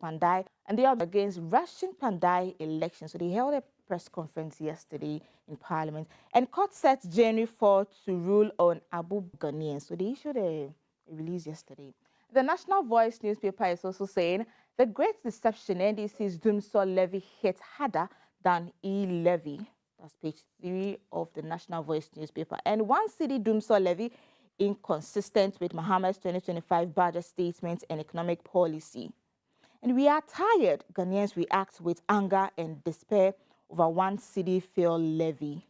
Pandai, and they are against Russian Pandai elections. So they held a press conference yesterday in Parliament, and court set January 4th to rule on Abu Ghanaian. So they issued a release yesterday. The National Voice newspaper is also saying the Great Deception, NDC's Doomsor levy hit harder than e-levy. That's page 3 of the National Voice newspaper. And one city Doomsor levy inconsistent with Mohammed's 2025 budget statement and economic policy. And we are tired. Ghanaians react with anger and despair over one city fuel levy.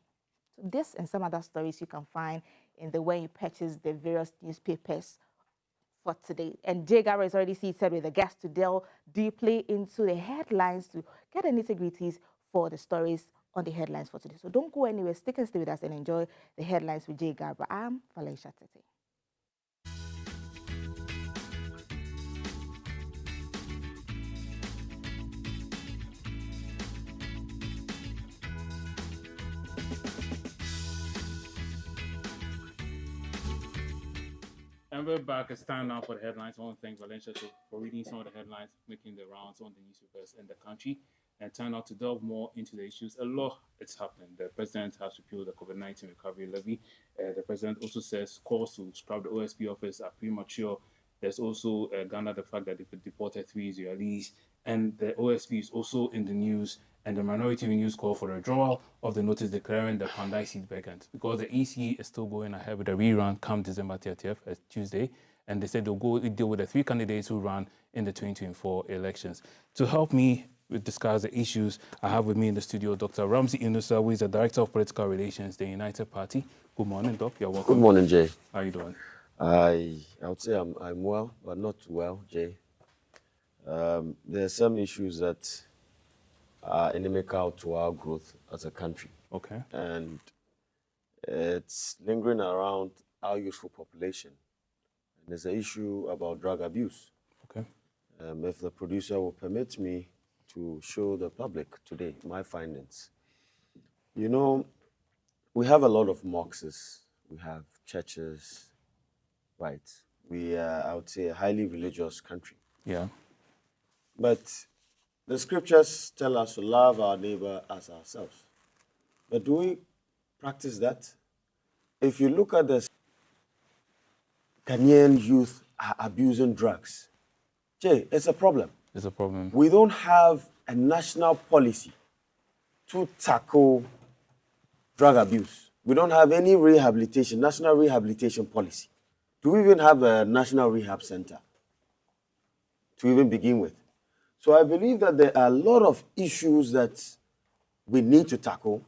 So this and some other stories you can find in the way you purchase the various newspapers for today. And Jay Garba is already seated with the guest to delve deeply into the headlines to get the nitty-gritties for the stories on the headlines for today. So don't go anywhere. Stick and stay with us and enjoy the headlines with Jay Garba. I'm Valencia Tete. And we're back. It's time now for the headlines. I want to thank Valencia for reading some of the headlines, making the rounds on the newspapers in the country, and turn out to delve more into the issues. A lot is happening. The president has repealed the COVID-19 recovery levy. The president also says calls to scrap the OSP office are premature. There's also Ghana, the fact that they deported 3 Israelis, and the OSP is also in the news. And the Minority News call for the withdrawal of the notice declaring the Pandai seat vacant because the EC is still going ahead with the rerun come December 30th, Tuesday, and they said they'll go deal with the 3 candidates who ran in the 2024 elections. To help me discuss the issues, I have with me in the studio Dr. Ramsey Inusa, who is the Director of Political Relations, the United Party. Good morning, Doc. You're welcome. Good morning, Jay. How are you doing? I would say I'm well, but not well, Jay. There are some issues that are inimical to our growth as a country. Okay. And it's lingering around our youthful population. And there's an issue about drug abuse. Okay. If the producer will permit me to show the public today my findings. You know, we have a lot of mosques, we have churches, right? We are, I would say, a highly religious country. Yeah. But the scriptures tell us to love our neighbor as ourselves. But do we practice that? If you look at the Ghanaian youth are abusing drugs, Jay, it's a problem. It's a problem. We don't have a national policy to tackle drug abuse. We don't have any national rehabilitation policy. Do we even have a national rehab center to even begin with? So I believe that there are a lot of issues that we need to tackle.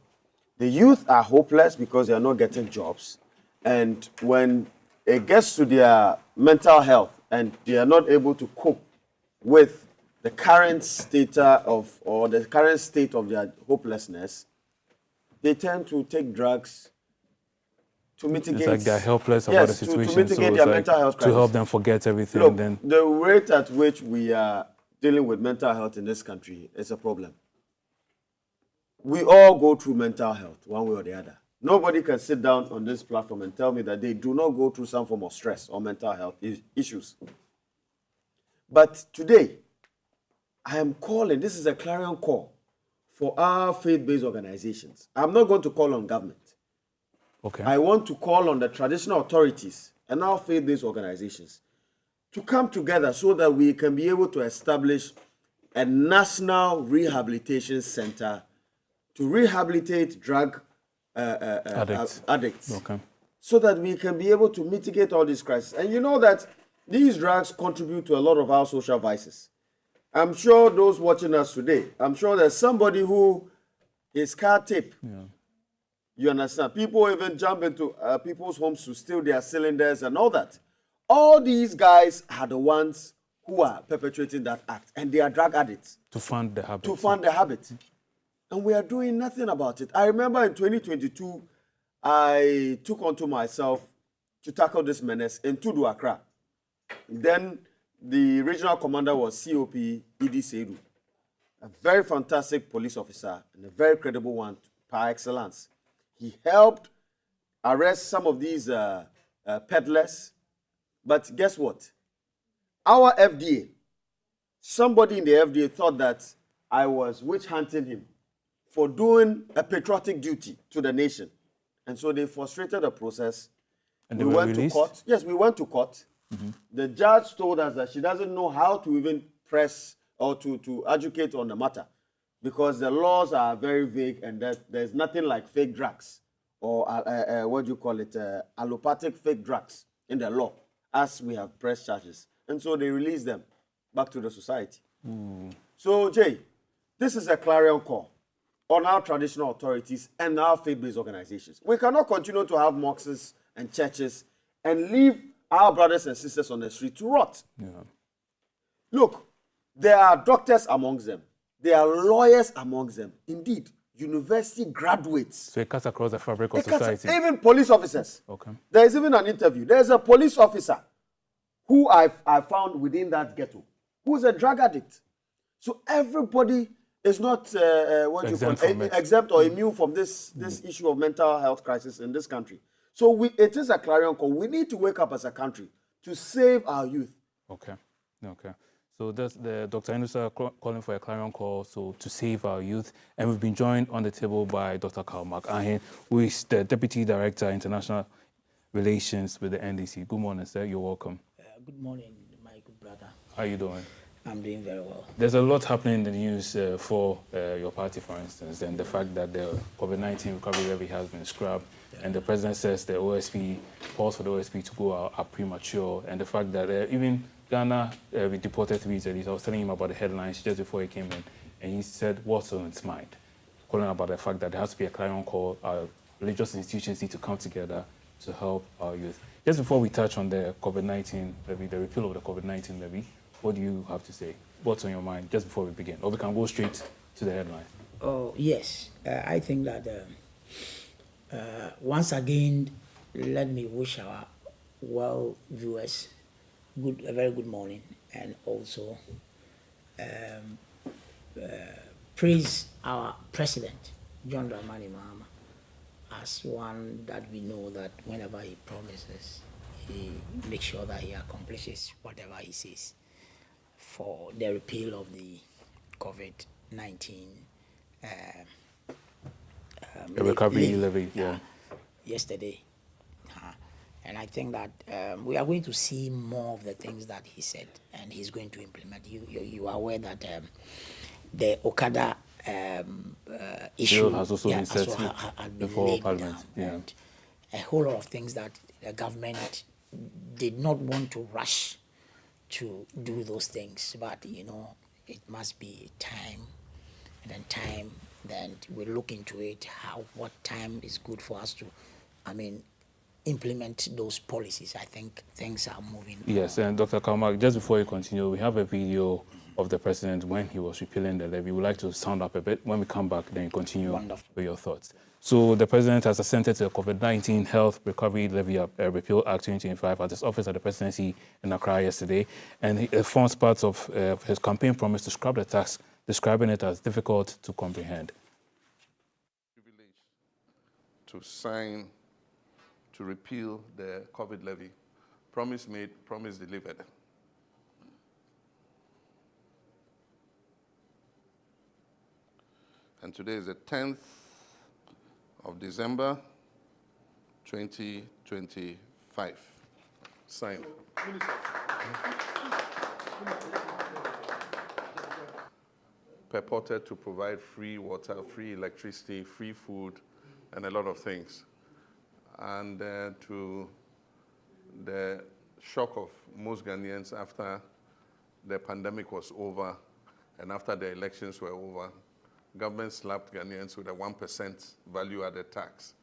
The youth are hopeless because they are not getting jobs. And when it gets to their mental health and they are not able to cope with the current state of their hopelessness, they tend to take drugs to mitigate. It's like they're helpless about the situation. To mitigate their mental health crisis. To help them forget everything. Look, then the rate at which we are dealing with mental health in this country is a problem. We all go through mental health one way or the other. Nobody can sit down on this platform and tell me that they do not go through some form of stress or mental health issues. But today, I am calling, this is a clarion call for our faith-based organizations. I'm not going to call on government. okay. I want to call on the traditional authorities and our faith-based organizations to come together so that we can be able to establish a national rehabilitation center to rehabilitate drug addicts. Okay. So that we can be able to mitigate all these crises. And you know that these drugs contribute to a lot of our social vices. I'm sure those watching us today, I'm sure there's somebody who is car tape. Yeah. You understand? People even jump into people's homes to steal their cylinders and all that. All these guys are the ones who are perpetrating that act, and they are drug addicts. To fund the habit. To fund the habit. And we are doing nothing about it. I remember in 2022, I took onto myself to tackle this menace in Tudu Accra. Then the regional commander was COP Idi Seidu, a very fantastic police officer and a very credible one par excellence. He helped arrest some of these peddlers. But guess what? Our FDA somebody in the FDA thought that I was witch hunting him for doing a patriotic duty to the nation. And so they frustrated the process. And they We were went released? to court. Yes, we went to court. The judge told us that she doesn't know how to even press or to educate on the matter because the laws are very vague and that there's nothing like fake drugs or what do you call it, allopathic fake drugs in the law as we have pressed charges. And so they released them back to the society. So, Jay, this is a clarion call on our traditional authorities and our faith-based organizations. We cannot continue to have mosques and churches and leave our brothers and sisters on the street to rot. Yeah. Look, there are doctors amongst them. There are lawyers amongst them. Indeed, university graduates. So it cuts across the fabric of It cuts- society. even police officers. Okay. There is even an interview. There's a police officer who I found within that ghetto who's a drug addict. So everybody is not what you call Exempt from it. exempt or immune from this issue of mental health crisis in this country. So it is a clarion call. We need to wake up as a country to save our youth. Okay. Okay. So that's the Dr. Inusa calling for a clarion call to save our youth. And we've been joined on the table by Dr. Karl Mark Ahin, who is the Deputy Director, International Relations with the NDC. Good morning, sir. You're welcome. Good morning, my good brother. How are you doing? I'm doing very well. There's a lot happening in the news for your party, for instance, and the fact that the COVID-19 recovery levy has been scrapped, and the president says the OSP, calls for the OSP to go out are premature, and the fact that even Ghana we deported 3 Israelis. I was telling him about the headlines just before he came in, and he said what's on his mind, calling about the fact that there has to be a clarion call. Religious institutions need to come together to help our youth. Just before we touch on the COVID-19 levy, the repeal of the COVID-19 levy, what do you have to say? What's on your mind just before we begin? Or we can go straight to the headline. Oh, yes. I think that once again, let me wish our well viewers a very good morning, and also praise our president, John Dramani Mahama, as one that we know that whenever he promises, he makes sure that he accomplishes whatever he says. For the repeal of the COVID-19 The recovery levy, yeah. yesterday. And I think that we are going to see more of the things that he said, and he's going to implement. You are aware that the Okada issue Bill has also been set had been before laid Parliament. down, Yeah. and a whole lot of things that the government did not want to rush to do those things, but it must be time, then we look into it, what time is good for us to implement those policies. I think things are moving. Yes, and Dr. Karl Mark, just before you continue, we have a video of the president when he was repealing the levy. We'd like to sound up a bit. When we come back, then continue Wonderful. with your thoughts. So the president has assented to the COVID-19 Health Recovery Levy Repeal Act 2025 at his office at the presidency in Accra yesterday, and it forms part of his campaign promise to scrap the tax, describing it as difficult to comprehend. Privilege to sign to repeal the COVID levy. Promise made, promise delivered. And today is the 10th of December, 2025. Signed. Purported to provide free water, free electricity, free food, and a lot of things. And to the shock of most Ghanaians after the pandemic was over and after the elections were over, government slapped Ghanaians with a 1% value-added tax,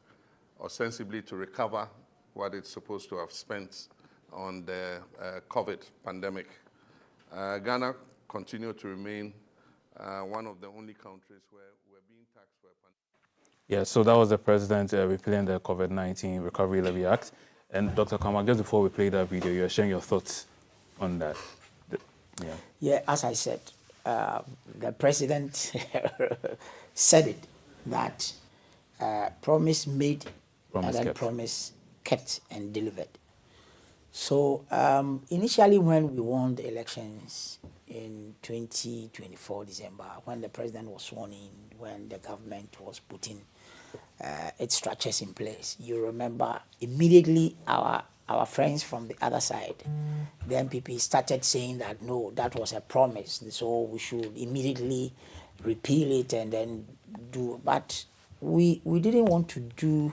ostensibly to recover what it's supposed to have spent on the COVID pandemic. Ghana continued to remain one of the only countries where we're being taxed for a pandemic. Yeah, so that was the president repealing the COVID-19 Recovery Levy Act. And Dr. Kamak, just before we play that video, you're sharing your thoughts on that. Yeah, as I said, the president said it, that promise made Promise and then kept. promise kept and delivered. So initially when we won the elections, in 2024 December, when the president was sworn in, when the government was putting its structures in place. You remember immediately our friends from the other side, the MPP, started saying that no, that was a promise, so we should immediately repeal it and then do. But we didn't want to do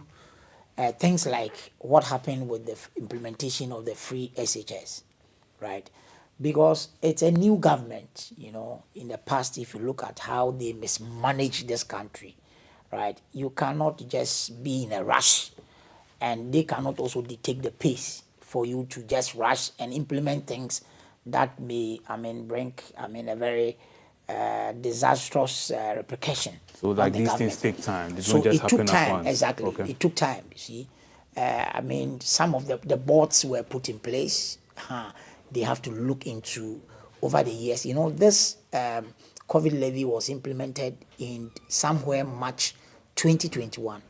things like what happened with the implementation of the free SHS, right? Because it's a new government, you know. In the past, if you look at how they mismanaged this country, right, you cannot just be in a rush, and they cannot also dictate the pace for you to just rush and implement things that may, bring, a very disastrous repercussion. So on like the these government. things take time. They So don't just it took happen time, at once. exactly. Okay. It took time, you see. Some of the boards were put in place. They have to look into over the years. You know, this COVID levy was implemented in somewhere March 2021.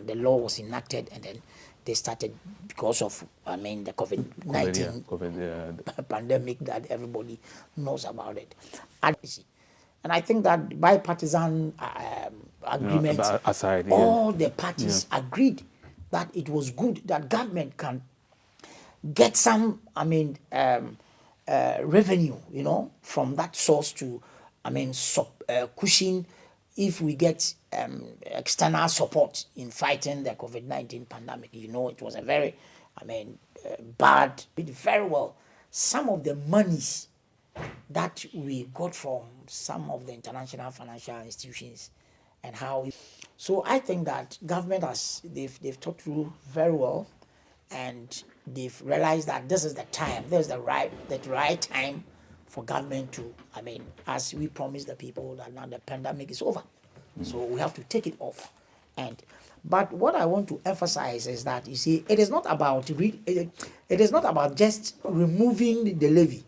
The law was enacted, and then they started because of, the COVID-19 COVID, pandemic that everybody knows about it. And I think that bipartisan agreement, aside, yeah. all the parties agreed that it was good that government can get some, revenue, you know, from that source to, cushion if we get external support in fighting the COVID-19 pandemic. You know, it was a very, bad, did very well. Some of the monies that we got from some of the international financial institutions and how. So I think that government they've thought through very well, and they've realized that this is the time, this is the right time for government to, as we promised the people that now the pandemic is over. So we have to take it off. But what I want to emphasize is that, you see, it is not about just removing the levy,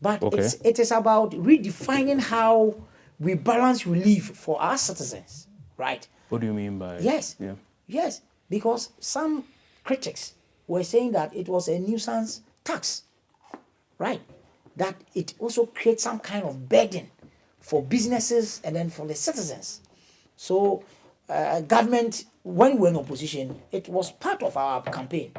but Okay. it is about redefining how we balance relief for our citizens, right? What do you mean by? Yes. Yeah. Yes, because some critics were saying that it was a nuisance tax, right? That it also creates some kind of burden for businesses and then for the citizens. So, government, when we were in opposition, it was part of our campaign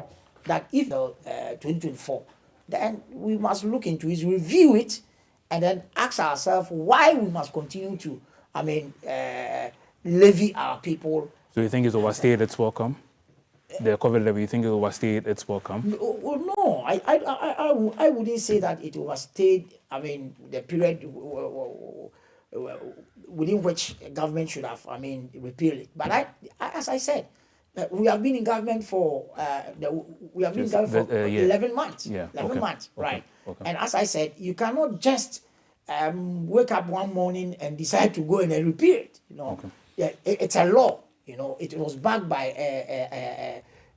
that if 2024, then we must look into it, review it, and then ask ourselves why we must continue to, levy our people. So you think it's overstayed its welcome? The COVID levy, you think it overstayed its welcome? No, I wouldn't say that it overstayed, the period within which government should have, repealed it. But as I said, we have been in government for 11 months. Yeah. 11 months, right? Okay. And as I said, you cannot just wake up one morning and decide to go and repeal it. You know, yeah, it's a law. You know, it was backed by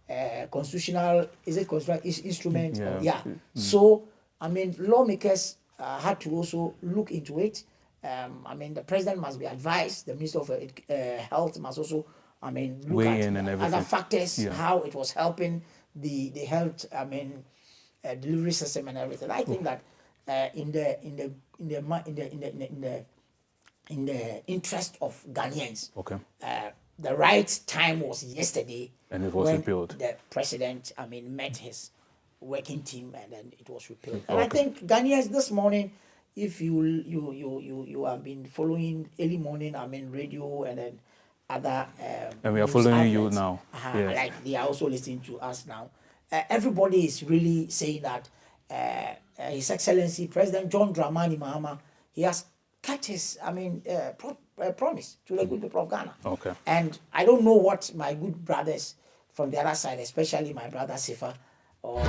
a constitutional, instrument? Yeah. So, lawmakers had to also look into it. The president must be advised. The Minister of Health must also, look Weigh at in and everything. other factors, Yeah. how it was helping the health, delivery system and everything. I think that in the interest of Ghanaians, Okay. the right time was yesterday, And it was when repealed. the president, met his working team, and then it was repealed. And I think Ghanaians this morning, if you have been following early morning, radio and then other And we are news following you outlets, now. Yes. like they are also listening to us now. Everybody is really saying that His Excellency President John Dramani Mahama, he has kept his promise to the good people of Ghana. Okay. And I don't know what my good brothers from the other side, especially my brother Sifa, or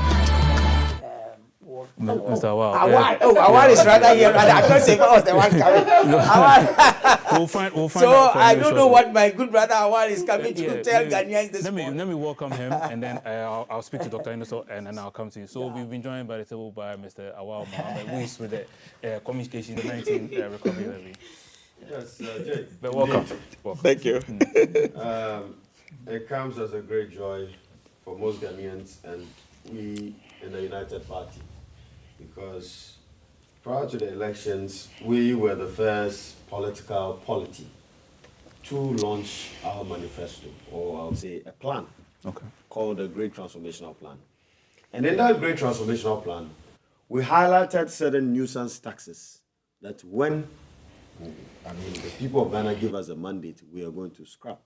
Mr. Awal. Awal. Yeah. Oh, Awal is rather here. Rather, I thought Sifa was the one coming. Awal. We'll find So out from I you don't know shortly. what my good brother Awal is coming to Yeah, tell let me- Ghanaians this let me morning. welcome him, and then I'll speak to Dr. Inoso, and then I'll come to you. So we've been joined by the table by Mr. Awal Mohammed, who is with the Communication 19 Recovery Levy. Yes, Jay. But welcome. Thank you. It comes as a great joy for most Ghanaians and we in the United Party, because Prior to the elections, we were the first political polity to launch our manifesto, or I would say a plan, called the Great Transformational Plan. And in that Great Transformational Plan, we highlighted certain nuisance taxes that when, the people of Ghana give us a mandate, we are going to scrap.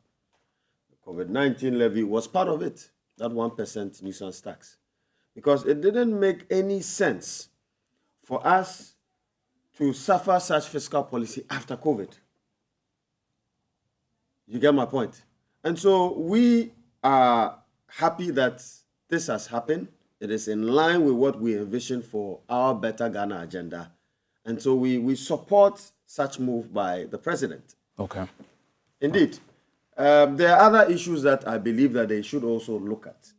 The COVID-19 levy was part of it, that 1% nuisance tax, because it didn't make any sense for us to suffer such fiscal policy after COVID. You get my point? And so we are happy that this has happened. It is in line with what we envisioned for our Better Ghana agenda. And so we support such move by the president. Okay. Indeed. There are other issues that I believe that they should also look at.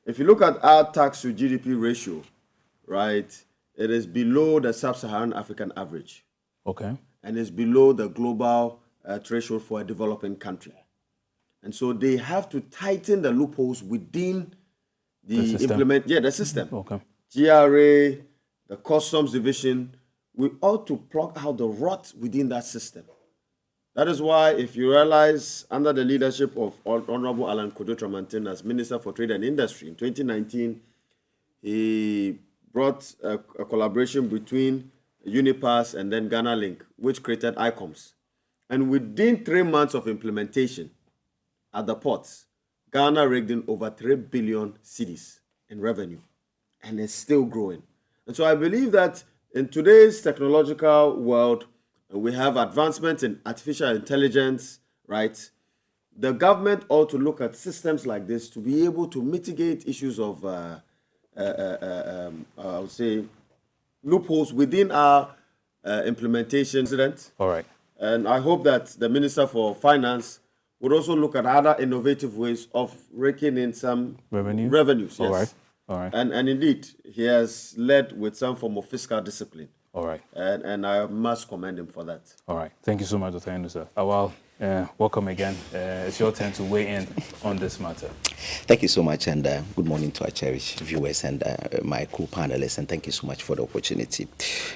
If you look at our tax to GDP ratio, right, it is below the sub-Saharan African average. Okay. And it's below the global threshold for a developing country. And so they have to tighten the loopholes within the system. Okay. GRA, the customs division, we ought to plug out the rot within that system. That is why, if you realize, under the leadership of Honorable Alan Kojo Tramantin as Minister for Trade and Industry in 2019, he brought a collaboration between UNIPAS and then Ghana Link, which created ICOMS. And within 3 months of implementation at the ports, Ghana raked in over 3 billion cedis in revenue, and it's still growing. And so I believe that in today's technological world, we have advancements in artificial intelligence, right? The government ought to look at systems like this to be able to mitigate issues of, I would say, loopholes within our implementation. All right. And I hope that the Minister for Finance would also look at other innovative ways of raking in some revenues. Yes. All right. All right. And indeed, he has led with some form of fiscal discipline. All right. And I must commend him for that. All right. Thank you so much, Dr. Enusa. Awal, welcome again. It's your turn to weigh in on this matter. Thank you so much, and good morning to our cherished viewers and my co-panelists, and thank you so much for the opportunity.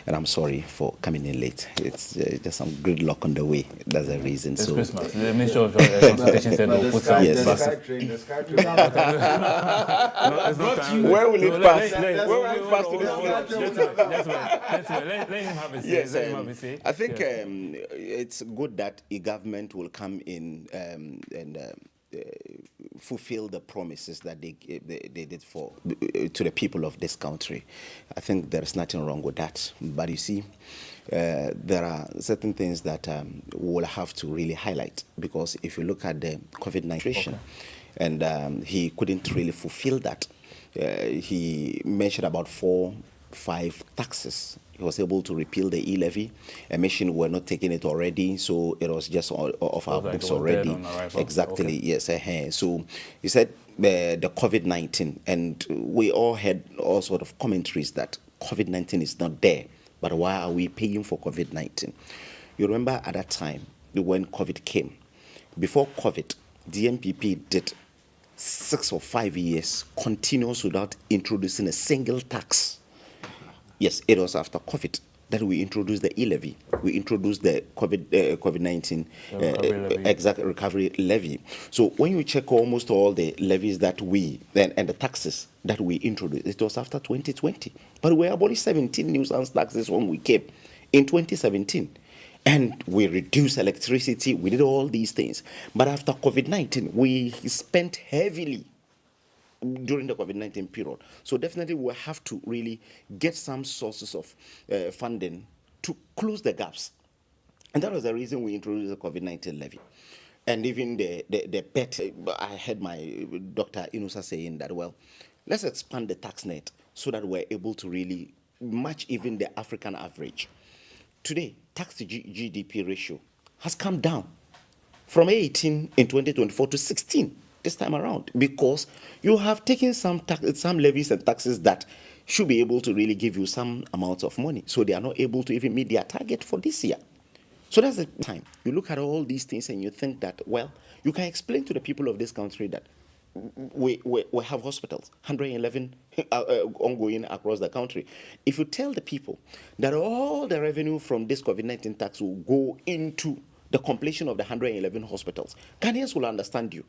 And I'm sorry for coming in late. It's just some gridlock on the way. That's the reason. It's so Christmas. The Minister of Consultation said we'll put some... Yes. The Sky Train. Where will it pass? Where will it pass to this one? Let him have a say. Yes, Let him have a say. I think it's good that a government will come in and fulfill the promises that they did to the people of this country. I think there is nothing wrong with that. But you see, there are certain things that we'll have to really highlight, because if you look at the COVID-19, and he couldn't really fulfill that. He mentioned about 4-5 taxes. He was able to repeal the e-levy. Emission were not taking it already, so it was just off our books already. Exactly, okay. Yes. So he said the COVID-19, and we all had all sort of commentaries that COVID-19 is not there, but why are we paying for COVID-19? You remember at that time when COVID came, before COVID, the NPP did 6 or 5 years continuous without introducing a single tax. Yes, it was after COVID that we introduced the e-levy. We introduced the COVID-19 recovery levy. So when you check almost all the levies that and the taxes that we introduced, it was after 2020. But we abolished 17 nuisance taxes when we came in 2017. And we reduced electricity, we did all these things. But after COVID-19, we spent heavily during the COVID-19 period. So definitely we'll have to really get some sources of funding to close the gaps. And that was the reason we introduced the COVID-19 levy. And even the bet, I heard my Dr. Enusa saying that, well, let's expand the tax net so that we're able to really match even the African average. Today, tax to GDP ratio has come down from 18 in 2024 to 16 this time around, because you have taken some levies and taxes that should be able to really give you some amount of money. So they are not able to even meet their target for this year. So that's the time. You look at all these things and you think that, well, you can explain to the people of this country that we have hospitals, 111 ongoing across the country. If you tell the people that all the revenue from this COVID-19 tax will go into the completion of the 111 hospitals, Ghanaians will understand you.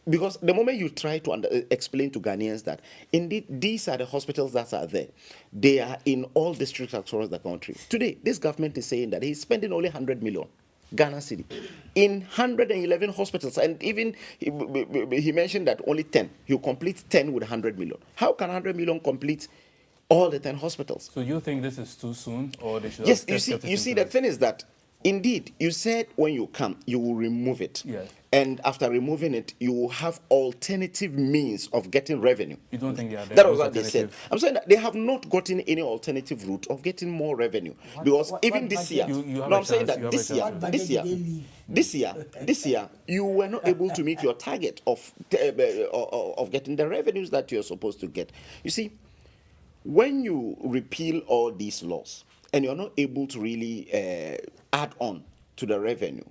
Because the moment you try to explain to Ghanaians that indeed these are the hospitals that are there, they are in all districts across the country. Today, this government is saying that he's spending only 100 million Ghana city in 111 hospitals, and even he mentioned that only 10. He'll complete 10 with 100 million. How can 100 million complete all the 10 hospitals? So you think this is too soon, or they should? Yes, you see, the thing is that indeed, you said when you come, you will remove it. Yes. And after removing it, you will have alternative means of getting revenue. You don't think they are there? That was what they said. I'm saying that they have not gotten any alternative route of getting more revenue. Because even this year, I'm saying that this year, you were not able to meet your target of getting the revenues that you're supposed to get. You see, when you repeal all these laws and you're not able to really add on to the revenue,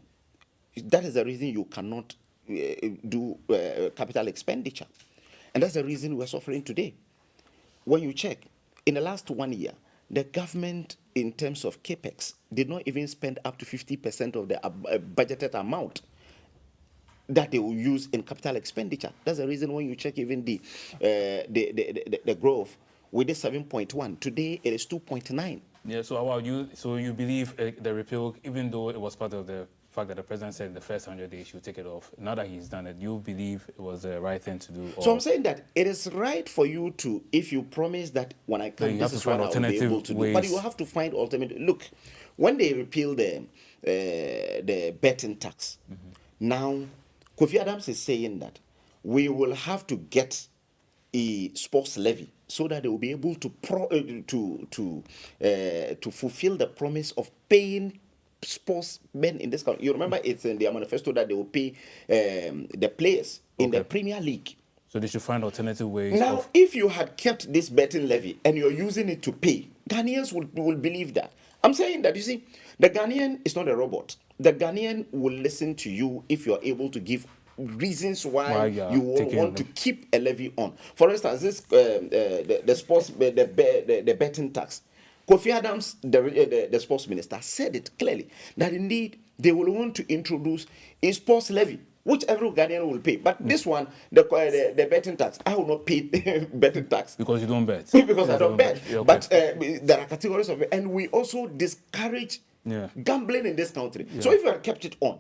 that is the reason you cannot do capital expenditure. And that's the reason we're suffering today. When you check, in the last 1 year, the government, in terms of capex, did not even spend up to 50% of the budgeted amount that they will use in capital expenditure. That's the reason when you check even the growth, we did 7.1. Today, it is 2.9. Yeah, so how about you? So you believe the repeal, even though it was part of the fact that the president said in the first 100 days he would take it off, now that he's done it, you believe it was the right thing to do? So I'm saying that it is right for you to, if you promise that when I come, this is what I will be able to do. But you have to find alternative. Look, when they repeal the betting tax, now Kofi Adams is saying that we will have to get a sports levy so that they will be able to fulfill the promise of paying sportsmen in this country. You remember it's in their manifesto that they will pay the players in the Premier League. So they should find alternative ways. Now, if you had kept this betting levy and you're using it to pay, Ghanaians will believe that. I'm saying that, you see, the Ghanaian is not a robot. The Ghanaian will listen to you if you're able to give reasons why you want to keep a levy on. For instance, this the sports the betting tax. Kofi Adams, the sports minister, said it clearly that indeed they will want to introduce a sports levy, which every Ghanaian will pay. But this one, the betting tax, I will not pay betting tax. Because you don't bet. Because I don't bet. Okay. But there are categories of it. And we also discourage gambling in this country. So if you have kept it on,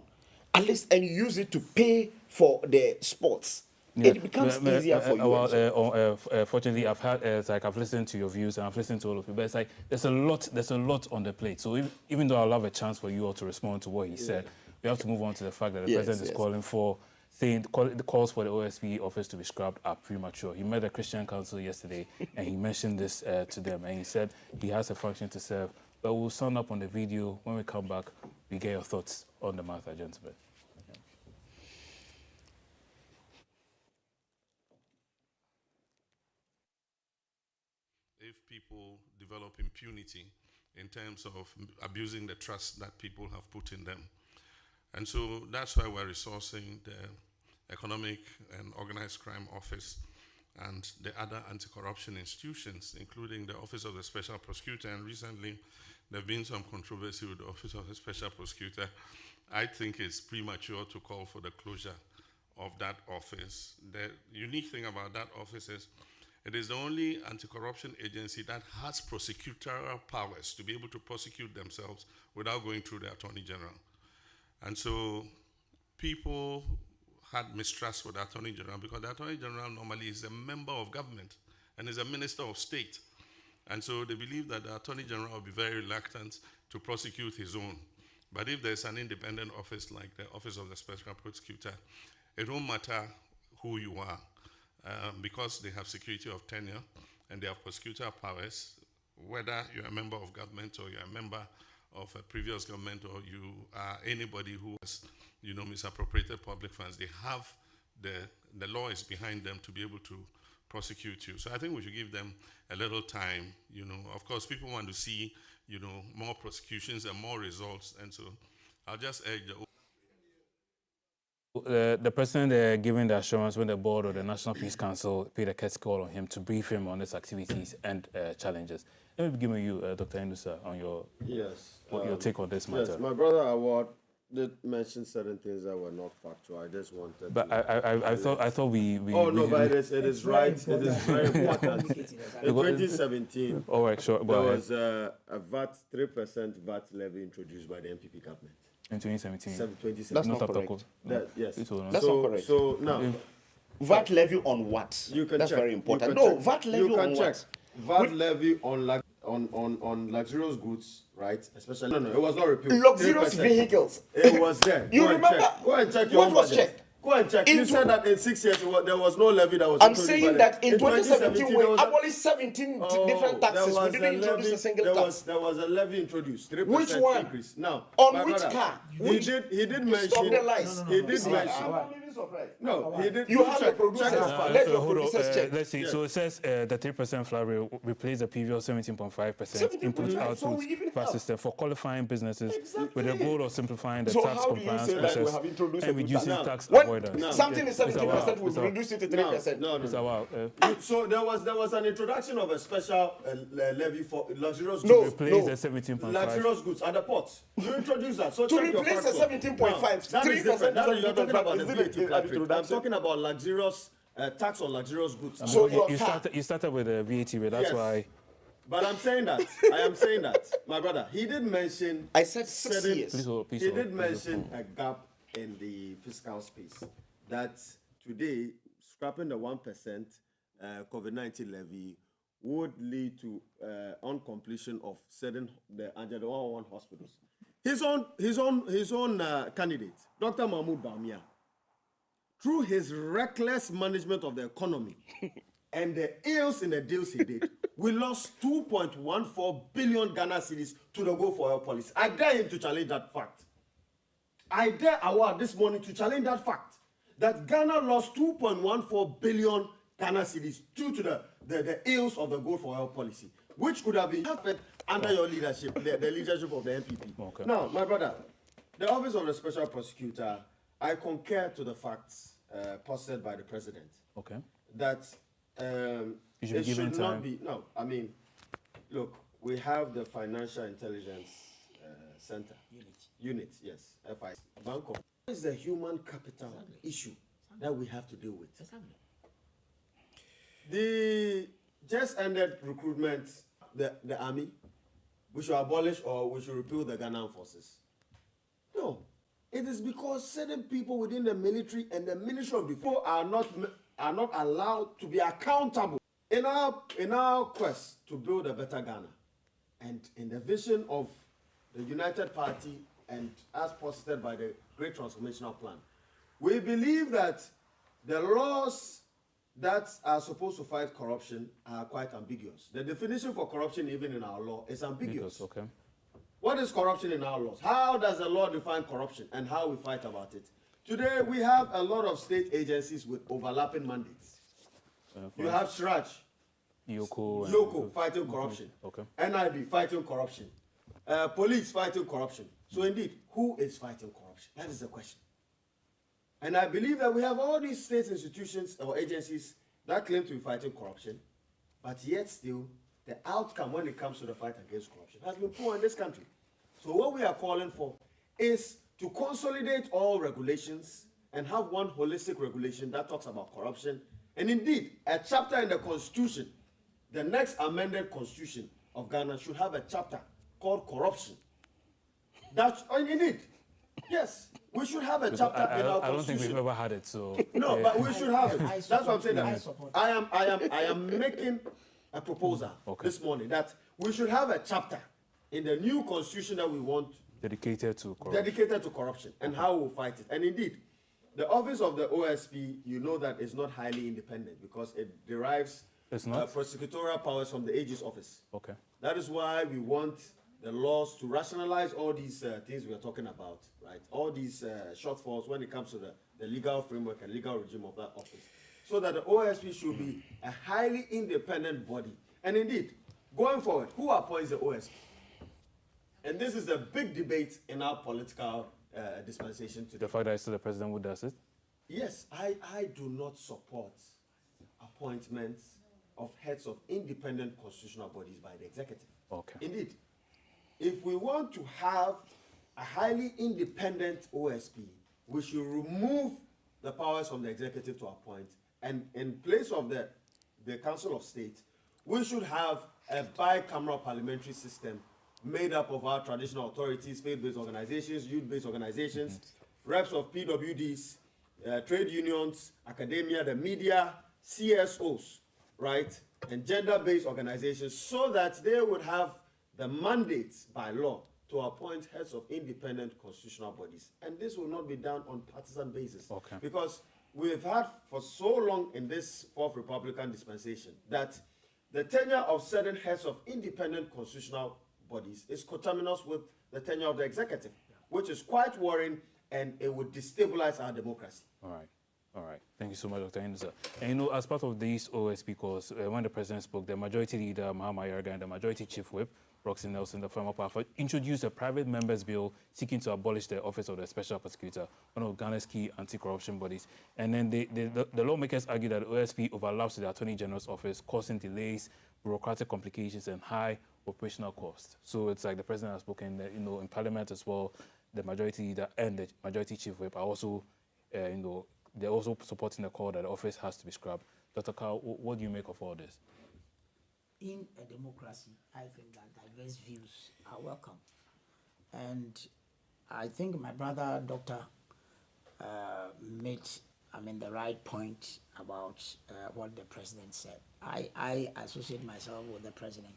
at least, and use it to pay for the sports, it becomes easier for you. Fortunately, I've had I've listened to your views and I've listened to all of you, but it's like there's a lot on the plate. So even though I'll have a chance for you all to respond to what he said, we have to move on to the fact that the president is calling for, saying the calls for the OSP office to be scrapped are premature. He met the Christian Council yesterday and he mentioned this to them, and he said he has a function to serve. But we'll sum up on the video. When we come back, we get your thoughts on the matter, gentlemen. If people develop impunity in terms of abusing the trust that people have put in them. And so that's why we're resourcing the Economic and Organized Crime Office and the other anti-corruption institutions, including the Office of the Special Prosecutor. And recently, there have been some controversy with the Office of the Special Prosecutor. I think it's premature to call for the closure of that office. The unique thing about that office is it is the only anti-corruption agency that has prosecutorial powers to be able to prosecute themselves without going through the Attorney General. And so people had mistrust for the Attorney General because the Attorney General normally is a member of government and is a minister of state. And so they believe that the Attorney General will be very reluctant to prosecute his own. But if there's an independent office like the Office of the Special Prosecutor, it won't matter who you are. Because they have security of tenure and they have prosecutorial powers, whether you're a member of government or you're a member of a previous government or you are anybody who has, misappropriated public funds, they have the law is behind them to be able to prosecute you. So I think we should give them a little time. Of course, people want to see, more prosecutions and more results. And so I'll just urge the The president giving the assurance when the board or the National Peace Council paid a courtesy call on him to brief him on his activities and challenges. Let me begin with you, Dr. Inusa, on your your take on this matter. Yes, my brother Award did mention certain things that were not factual. I just wanted But to... I thought we Oh, no, we, but it is right. It is very important. In 2017, all right, sure. there Go ahead. was a VAT, 3% VAT levy introduced by the MPP government. In 2017. 2017. That's Not not after correct. court. Yes. It was not. That's not correct. So now, VAT levy on what? you can That's check. very You important. can No, check. VAT levy You can on check. what? VAT levy on luxurious goods, right? Especially, no, it was not repealed. Luxurious 3%. vehicles. It was there. You Go and remember? check. Go and check your What own was budget. checked? Go and check. You Into- said that in 6 years there was no levy that was I'm introduced saying by that in 2017 2017 there we was a- abolished 17 different there taxes. We was didn't introduce a single there tax. there was a levy introduced, 3% Which one? increase. Now, On my which brother, car? He did mention. Stop the lies. He did See, mention. I'm not even surprised. No, he did. You have check, the producers. check his Let file. your Hold on, producers check. let's see. Yeah. So it says the 3% flat rate replaced the previous 17.5% input 17.5, so we even output VAT have. system for qualifying businesses with the Exactly. goal of simplifying the So tax how do you compliance say that we process have introduced a and new reducing tax? tax When avoidance. something is 17%, Mr. we've Wao. reduced it to No, 3%. no. Mr. Wao, So there was an introduction of a special levy for luxurious No, goods. replace the 17.5. Luxurious goods at the port. You introduced that. So To check your replace the facts. 17.5, Now, that is 3% different. That is- is You're talking about the is it VAT an flat rate. I'm introduction? talking about luxurious tax on luxurious goods. So you, your you car- started with the VAT rate. That's Yes. why. But I'm saying that. I am saying that. My brother, he did mention. I said 6 certain- years. Please hold, please He hold, did please mention a gap in the fiscal space. That today, scrapping the 1% COVID-19 levy would lead to uncompletion of certain the Angela 101 hospitals. His own candidate, Dr. Mahmoud Bawumia, through his reckless management of the economy and the ills in the deals he did, we lost 2.14 billion Ghana cedis to the Go for Oil policy. I dare him to challenge that fact. I dare Awad this morning to challenge that fact that Ghana lost 2.14 billion Ghana cedis due to the ills of the Go for Oil policy, which could have been happened under your leadership, the leadership of the NPP. Okay. Now, my brother, the office of the special prosecutor, I concur to the facts posted by the president Okay. that You should be it given should not time. be. No, I mean, look, we have the Financial Intelligence Center. Unit, yes, FI. Bangkok. What is the human capital issue that we have to deal with? The just ended recruitment, the army, we should abolish or we should repeal the Ghana forces. No, it is because certain people within the military and the Ministry of Defense are not allowed to be accountable in our quest to build a better Ghana, and in the vision of the United Party and as posted by the Great Transformational Plan, we believe that the laws that are supposed to fight corruption are quite ambiguous. The definition for corruption, even in our law, is ambiguous. Okay. What is corruption in our laws? How does the law define corruption and how we fight about it? Today, we have a lot of state agencies with overlapping mandates. You have Shraj, Yoko fighting corruption. Okay. NIB fighting corruption. Police fighting corruption. So indeed, who is fighting corruption? That is the question. And I believe that we have all these state institutions or agencies that claim to be fighting corruption, but yet still, the outcome when it comes to the fight against corruption has been poor in this country. So what we are calling for is to consolidate all regulations and have one holistic regulation that talks about corruption. And indeed, a chapter in the Constitution, the next amended Constitution of Ghana should have a chapter called corruption. That's indeed. Yes, we should have a chapter in our I don't think Constitution. we've ever had it. So No, but we should have it. I That's what I'm support saying. it. That I support it. I am making a proposal this morning that we should have a chapter in the new constitution that we want dedicated to corruption. dedicated to corruption and how we'll fight it. And indeed, the office of the OSP, you know that is not highly independent because it derives It's not? prosecutorial powers from the AG's office. Okay. That is why we want the laws to rationalize all these things we are talking about, right? All these shortfalls when it comes to the legal framework and legal regime of that office. So that the OSP should be a highly independent body. And indeed, going forward, who appoints the OSP? And this is a big debate in our political dispensation today. The fact that it's still the president who does it? Yes, I do not support appointments of heads of independent constitutional bodies by the executive. Okay. Indeed, if we want to have a highly independent OSP, we should remove the powers from the executive to appoint, and in place of the Council of State, we should have a bicameral parliamentary system made up of our traditional authorities, faith-based organizations, youth-based organizations, reps of PWDs, trade unions, academia, the media, CSOs, right, and gender-based organizations, so that they would have the mandates by law to appoint heads of independent constitutional bodies. And this will not be done on partisan basis. Okay. Because we've had for so long in this fourth Republican dispensation that the tenure of certain heads of independent constitutional bodies is coterminous with the tenure of the executive, which is quite worrying, and it would destabilize our democracy. All right. All right. Thank you so much, Dr. Henderson. And you know, as part of these OSP calls, when the president spoke, the majority leader, Mahama Yarga, and the majority chief whip, Roxy Nelson, the former powerful, introduced a private members bill seeking to abolish the office of the special prosecutor, one of Ghana's key anti-corruption bodies. And then the lawmakers argue that the OSP overlaps the Attorney General's office, causing delays, bureaucratic complications, and high operational costs. So it's like the president has spoken, you know, in Parliament as well. The majority leader and the majority chief whip are also, you know, they're also supporting the call that the office has to be scrubbed. Dr. Carl, what do you make of all this? In a democracy, I think that diverse views are welcome. And I think my brother, Doctor, made, the right point about what the president said. I associate myself with the president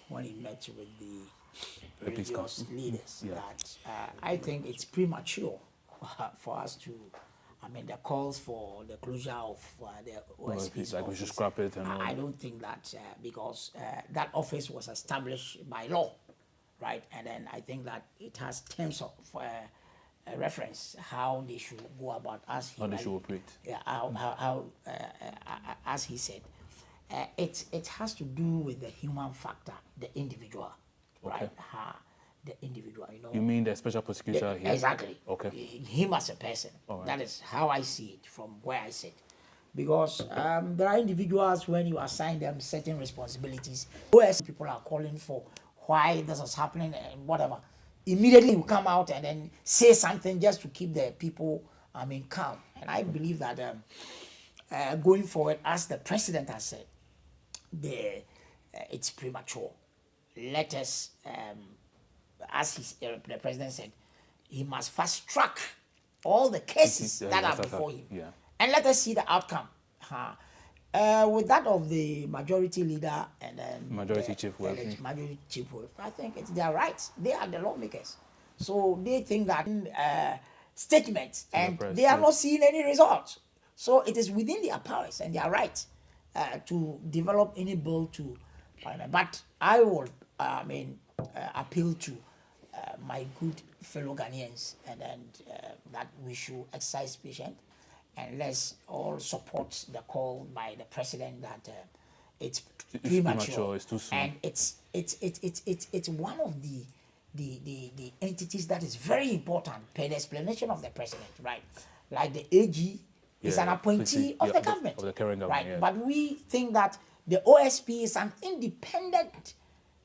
when he met with the religious leaders, that I think it's premature for us to, the calls for the closure of the OSP's like office. we should scrap it. And I don't think that because that office was established by law, right? And then I think that it has terms of reference how they should go about as he how they should operate. Yeah, as he said, it has to do with the human factor, the individual, right? The individual, you know. You mean the special prosecutor here? Exactly. Okay. Him as a person. All right. That is how I see it from where I sit. Because there are individuals, when you assign them certain responsibilities, OS people are calling for why this is happening and whatever. Immediately you come out and then say something just to keep the people, calm. And I believe that going forward, as the president has said, it's premature. Let us, as the president said, he must fast track all the cases that are before him. Yeah. And let us see the outcome. With that of the majority leader and then Majority chief whip. majority chief whip, I think it's their rights. They are the lawmakers. So they think that statements and press, they are yes. not seeing any results. So it is within their powers and their rights to develop any bill to Parliament. But I will appeal to my good fellow Ghanaians and that we should exercise patience and let's all support the call by the president that it's premature. It's too soon. And it's one of the entities that is very important per the explanation of the president, right? Like the AG is an appointee of the government, of the current government, right? yeah. But we think that the OSP is an independent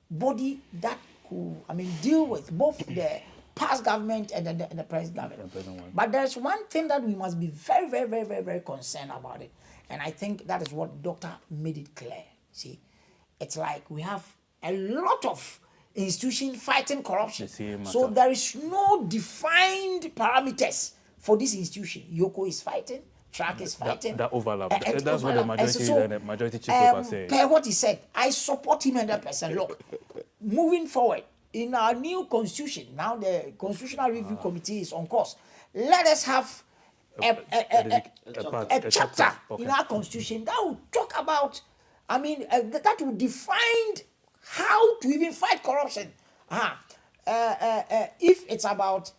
body that could, deal with both the past government and the present government. But there's one thing that we must be very, very, very, very, very concerned about it. And I think that is what Doctor made it clear. See, it's like we have a lot of institutions fighting corruption. So there is no defined parameters for this institution. Yoko is fighting, Track is fighting. That overlap. That's what the majority chief are saying. Per what he said, I support him 100%. Look, moving forward, in our new constitution, now the Constitutional Review Committee is on course. Let us have a chapter in our constitution that will talk about, that will define how to even fight corruption. If it's about,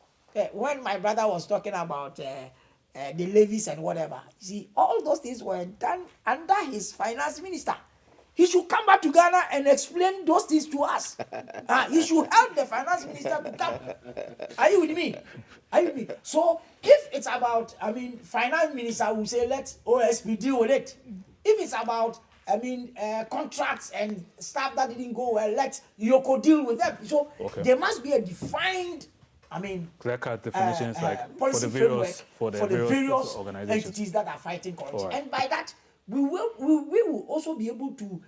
when my brother was talking about the levies and whatever, see, all those things were done under his finance minister. he should come back to Ghana and explain those things to us. He should help the finance minister to come. Are you with me? Are you with me? So if it's about, finance minister will say let OSP deal with it. If it's about, contracts and stuff that didn't go well, let Yoko deal with them. So there must be a defined, clear-cut definitions like for policy the framework various organizations. entities that are fighting corruption. Right. And by that, we will also be able to,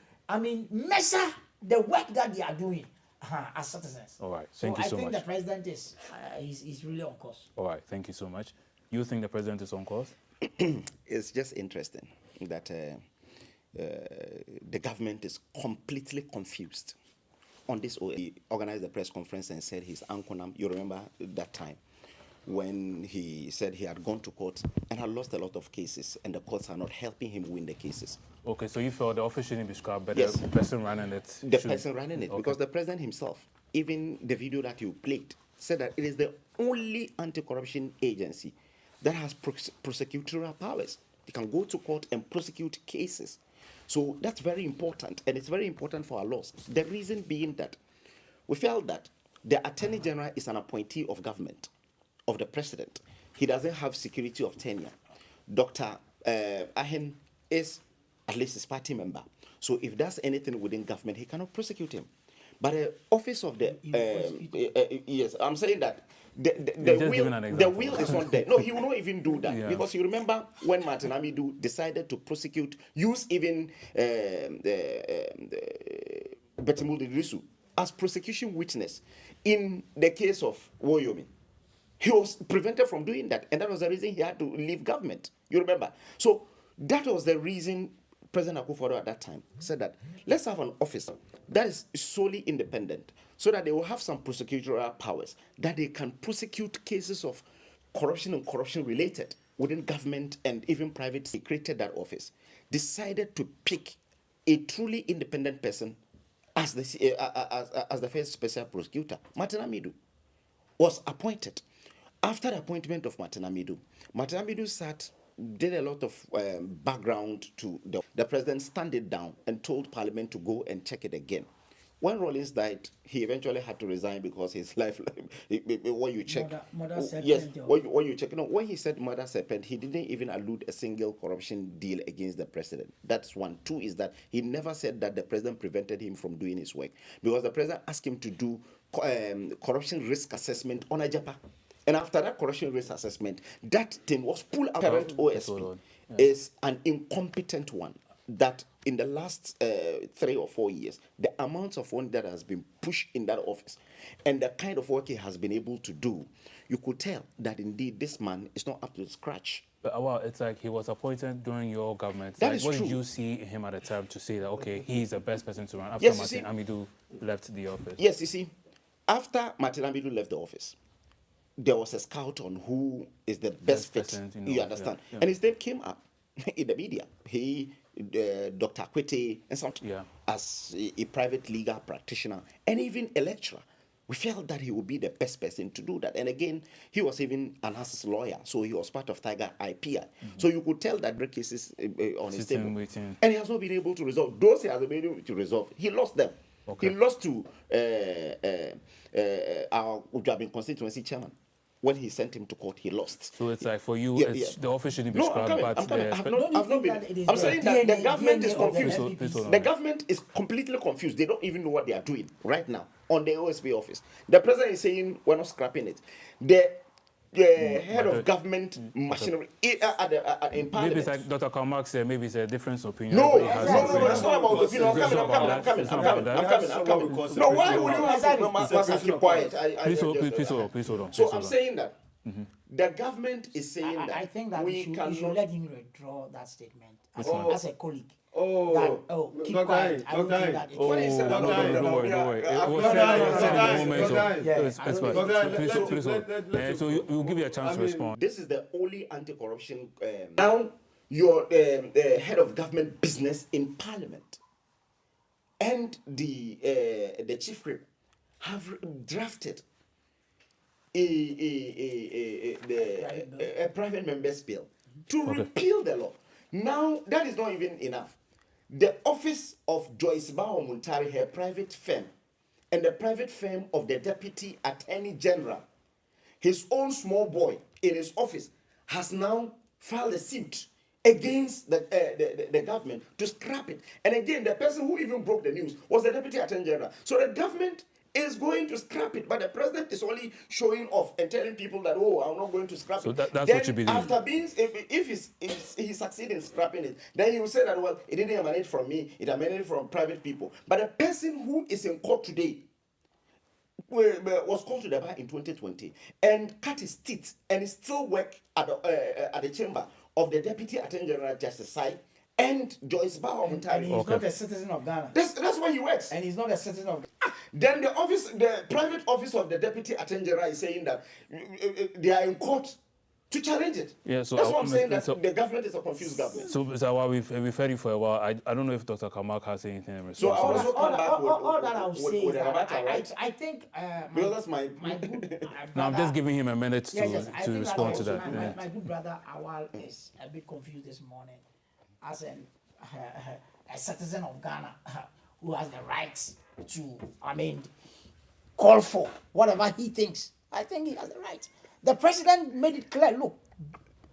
measure the work that they are doing as citizens. All right. So Thank you so I think much. the president is really on course. All right. Thank you so much. You think the president is on course? It's just interesting that the government is completely confused on this. He organized a press conference and said he's Ankonam. You remember that time when he said he had gone to court and had lost a lot of cases, and the courts are not helping him win the cases. Okay, so you felt the office shouldn't be scrubbed, but Yes. the person running it The should. person running it, Okay. because the president himself, even the video that you played, said that it is the only anti-corruption agency that has prosecutorial powers. They can go to court and prosecute cases. So that's very important, and it's very important for our laws. The reason being that we felt that the Attorney General is an appointee of government, of the president. He doesn't have security of tenure. Dr. Ahen is at least his party member. So if there's anything within government, he cannot prosecute him. But the office of the yes, I'm saying that the just giving an example. wheel is not there. No, he will not even do that. Yeah. Because you remember when Martin Amidu decided to prosecute, use even Betimul Idrisu as prosecution witness in the case of Woyomi. He was prevented from doing that, and that was the reason he had to leave government. You remember? So that was the reason President Akufo-Addo at that time said that let's have an office that is solely independent, so that they will have some prosecutorial powers, that they can prosecute cases of corruption and corruption related within government and even private. He created that office, decided to pick a truly independent person as the first special prosecutor. Martin Amidu was appointed. After the appointment of Martin Amidu sat, did a lot of background to the president, stand it down and told Parliament to go and check it again. When Rawlings died, he eventually had to resign because his life, when you check, Mother serpent, yes, or- when you check, when he said mother serpent, he didn't even allude a single corruption deal against the president. That's one. Two is that he never said that the president prevented him from doing his work, because the president asked him to do corruption risk assessment on Ajapa. And after that corruption risk assessment, that thing was pulled out. Current OSP is an incompetent one. That in the last 3 or 4 years, the amount of money that has been pushed in that office and the kind of work he has been able to do, you could tell that indeed this man is not up to scratch. But well, it's like he was appointed during your government. That Like, is what true. did you see in him at the time to say that, okay, he's the best person to run after Yes, you Martin Amidu left the office? Yes, you see, after Martin Amidu left the office, there was a scout on who is the best fit. person, You understand? yeah. And his name came up in the media. He, Dr. Akwete, and something, Yeah. as a private legal practitioner and even a lecturer. We felt that he would be the best person to do that. And again, he was even an assist lawyer, so he was part of Tiger IPI. So you could tell that the cases on his Sitting, table. waiting. And he has not been able to resolve. Those he has been able to resolve, he lost them. Okay. He lost to our Ujabin constituency chairman. When he sent him to court, he lost. So it's like for you, Yeah, it's, yeah. the office shouldn't be No, I'm scrubbed, coming. but I'm coming. the- I've Don't you not think been. that it is I'm the saying that the DNA government is of the confused. SPPC? Please hold on. The government is completely confused. They don't even know what they are doing right now on the OSP office. The president is saying we're not scrapping it. The head but of government machinery in maybe Parliament. it's like Dr. Karl Marx said, maybe it's a different opinion. No, Everybody has his it's not about opinion. opinion. It's not about that. It's not about that. I'm coming. No, why would you have to must keep quiet? Please hold on. Please hold on. So Please I'm hold on. saying that the government is saying that I think that we you should cannot. let him withdraw that statement as, one? as a colleague. Oh, Keep Dr. quiet. Aye, I don't Dr. think Aye. that it When he said that, No, don't worry. It was Dr. said Aye, in the moment. Dr. Aye. Yeah, It's I don't fine. think Dr. Aye, Please hold. let's- So we'll give you a chance to respond. This is the only anti-corruption. Now you're the head of government business in Parliament, and the chief whip have drafted a private members bill to repeal the law. Now that is not even enough. the office of Joyce Bao Muntari, her private firm, and the private firm of the Deputy Attorney General, his own small boy in his office, has now filed a suit against the government to scrap it. And again, the person who even broke the news was the Deputy Attorney General. So the government is going to scrap it, but the president is only showing off and telling people that, oh, I'm not going to scrap So it. that's Then what you believe? after being, if he succeeds in scrapping it, then he will say that, well, it didn't emanate from me, it emanated from private people. But the person who is in court today was called to the bar in 2020 and cut his teeth and still work at the chamber of the Deputy Attorney General Justice Sai and Joyce Bao And Muntari. he's not a citizen of Ghana. That's where he works. And he's not a citizen of Then the private office of the Deputy Attorney General is saying that they are in court to challenge it. Yeah, so that's what I'm saying, that so- the government is a confused government. So while we've heard you for a while, I don't know if Dr. Kamak has anything in So response. I to also that. come back with, all that I'll say is with that Rabata, right? I think Because that's my good No, I'm just giving him a minute to, yes, I to think respond to also that. My, Yeah. my good brother Awal is a bit confused this morning as a citizen of Ghana who has the right to, call for whatever he thinks. I think he has the right. The president made it clear, look,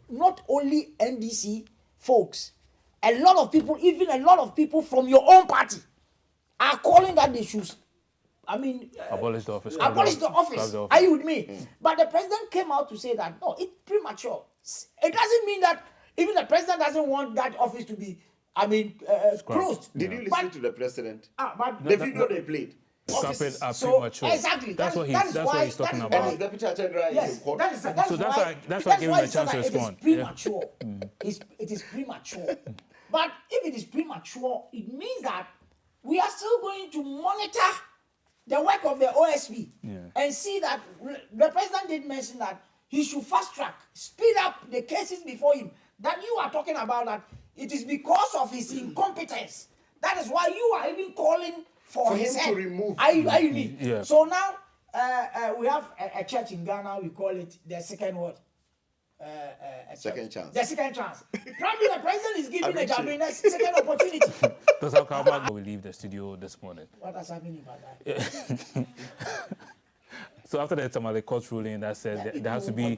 not only NDC folks, a lot of people, even a lot of people from your own party are calling that they should, Abolish the office. abolish the office. Scrap the Are you with me? But the president came out to say that no, it's premature. It doesn't mean that even the president doesn't want that office to be, closed. Did you listen to the president? But The video they played. Scrap it Offices. are so premature. exactly. That's what that he's is why- he's talking that is And about. his Deputy Attorney General is Yes, in court. that is So why. that's why I gave him a he said chance to that respond. It is premature. It is premature. But if it is premature, it means that we are still going to monitor the work of the OSP and see that the president did mention that he should fast track, speed up the cases before him. That you are talking about that it is because of his incompetence. That is why you are even calling for his him to head. remove. Are you me? Yeah. So now we have a church in Ghana. We call it the second what? Second chance. The second chance. Probably the president is giving the Appreciate. Ghanaians second opportunity. Dr. Kamak will leave the studio this morning. What has happened about that? So after the Tamale court ruling that says there has to be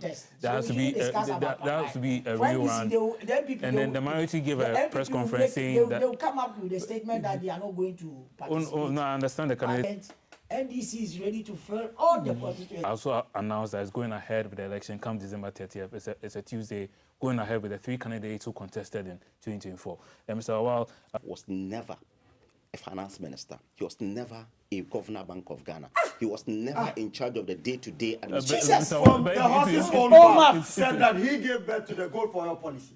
a real round, and then the minority gave a press conference saying that. They will come up with a statement that they are not going to participate. Oh, no, I understand the candidate. NDC is ready to fill all the constituencies. Also announced that it's going ahead with the election come December 30th. It's a Tuesday, going ahead with the 3 candidates who contested in 2024. And Mr. Awal, Was never a finance minister. He was never a governor Bank of Ghana. He was never in charge of the day-to-day administration. Jesus, Mr. From But the if horse's you- own Oh, mouth ma'am. said that he gave birth to the gold for oil policy.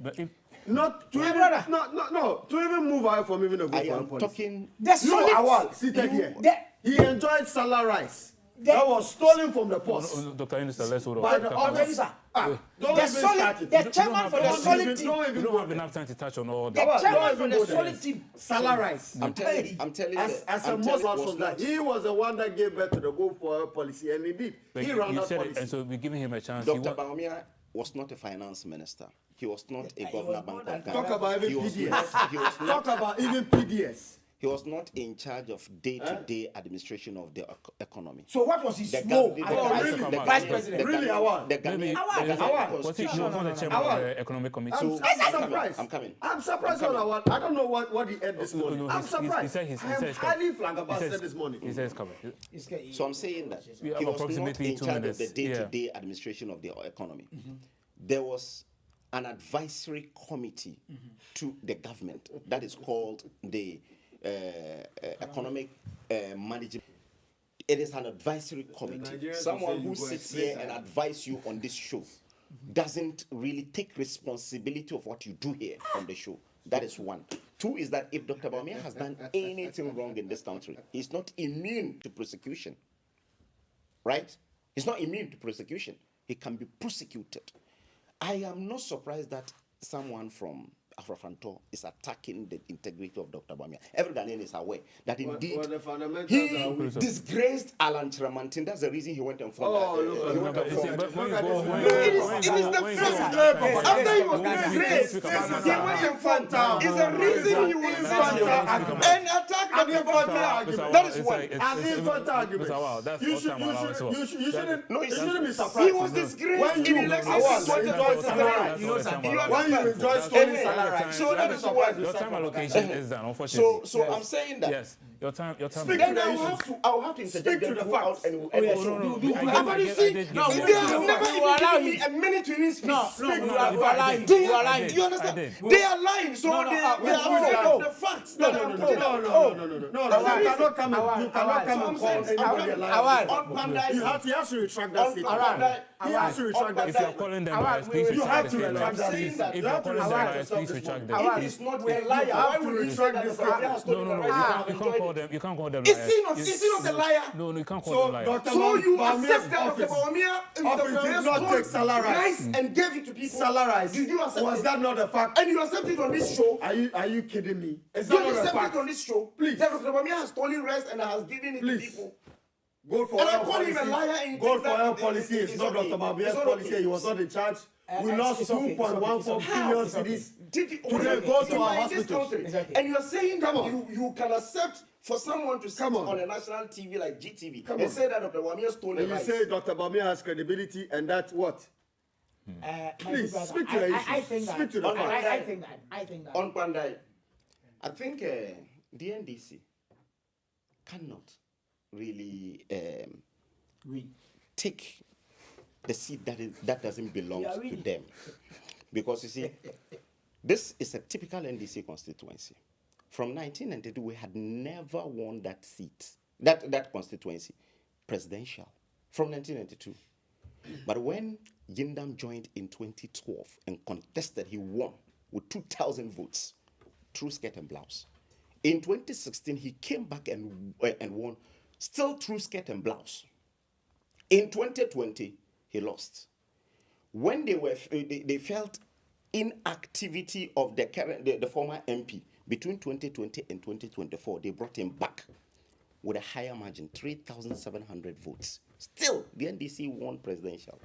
but if- Not to My even, brother. no, to even move away from even the I gold for oil am policy. talking. The You solid, Awal, seated here. He enjoyed salary rice. That was stolen from the post. Dr. Minister, let's hold on. By the Dr. office. Sir. Don't The even solid, start it. the chairman for the Don't solid even- team. don't We even don't go have there. enough time to touch on all The that. Don't chairman even for go the there. solid team. Salary rice. I'm telling you. As a Muslim from that, he was the one that gave birth to the gold for oil policy, and indeed, But he ran you that said it, policy. and so we're giving him a chance. He Dr. wa- Baumia was not a finance minister. He was not a He governor was Bank more of than- Ghana. Talk about even He was PDS. not- he was not- Talk about even PDS. He was not in charge of day-to-day administration of the economy. So what was his The role gov- as the- the Oh, vice- really? the vice president? Really, Awal? The Maybe Ghanaian Awal. was he constitution. not the chairman Awal. of the economic committee? I'm, So, surprised. I'm coming. I'm surprised on Awal. I don't know what he ate this No, morning. no, I'm he surprised. said he's I am coming. highly flagged He about says- said this morning. He says coming. So I'm saying that We have he was not approximately in 2 charge minutes. of the day-to-day administration of the economy. There was an advisory committee to the government that is called the Economic Management. It is an advisory committee. Nigerians Someone will who say you go sits here explain and advise you on this show doesn't really take responsibility of what you do here on the show. That is one. Two is that if Dr. Baumia has done anything wrong in this country, he's not immune to prosecution. Right? He's not immune to prosecution. He can be prosecuted. I am not surprised that someone from Afrofanto is attacking the integrity of Dr. Bawumia. Every Ghanaian is aware that indeed Well, the fundamentals he are weak. disgraced Alan Chiramantin. That's the reason he went and fought. Oh, look, he went and fought. it is the first after he was disgraced. He went and fought. It's the reason he was and attacked Dr. Bawumia. That is one. An infant argument. You shouldn't be surprised. He was disgraced in elections in 2023. When you enjoy stolen salary, So that is why. Your time allocation is done, unfortunately. So I'm saying that. Yes, your time. Then I'll have to interject to the facts. But you see, they have never even given me a minute to even speak. You understand? They are lying, so they are the facts that I'm talking about. You cannot come and call anybody a liar. On Pandai, He has to retract that statement. He has to retract that If you are statement. calling them liars, please You retract have the to retract that statement. statement. If You you are have to calling them retract liars, yourself please this retract morning. them. he is not a liar. Why would you say that the Fabia has stolen the rights? You can't call them. You can't call them Is liars. he not a liar? No, you can't call So, them liars. Dr. So you accept that office Dr. Bawumia did not take salary. rice and gave it to people. Salaries. Did you accept Was it? that not a fact? And you accept it on this show? Are you kidding me? Is You that not a accept fact? it on this show? Please. That Dr. Bawumia has stolen rice and has given it to Please. people. Gold for And I oil call him a policy. liar and Gold think for that oil it- policy it's is not okay. Dr. Bawumia's It's not policy. okay. He was not in charge. We lost it's okay, 2.14 billion How? cedis. Did you Today, go to our hospitals. And you're saying that Come on. you can accept for someone to sit Come on. on a national TV like GTV Come and on. say that Dr. Bawumia stole And the you rights. say Dr. Bawumia has credibility and that's what? Please, speak to the issue. I think Speak to the facts. I think that. On Pandai, I think the NDC cannot really take the seat that doesn't belong to them. Because you see, this is a typical NDC constituency. From 1992, we had never won that seat, that constituency, presidential, from 1992. But when Yindam joined in 2012 and contested, he won with 2,000 votes through skirt and blouse. In 2016, he came back and won, still through skirt and blouse. In 2020, he lost. When they felt inactivity of the former MP between 2020 and 2024, they brought him back with a higher margin, 3,700 votes. Still, the NDC won presidential.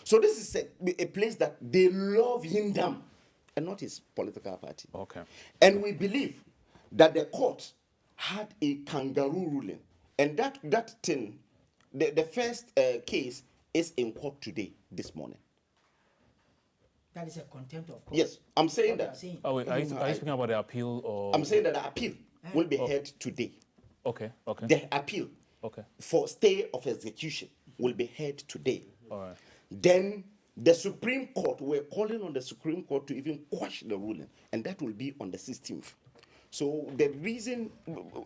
So this is a place that they love Yindam and not his political party. Okay. And we believe that the court had a kangaroo ruling. And that thing, the first case is in court today, this morning. That is a contempt of court. Yes, I'm saying What you that. are saying. Oh, wait, are you speaking about the appeal or? I'm saying that the appeal will be heard today. Okay. The appeal Okay. for stay of execution will be heard today. All right. Then the Supreme Court, we're calling on the Supreme Court to even quash the ruling, and that will be on the 16th. So the reason,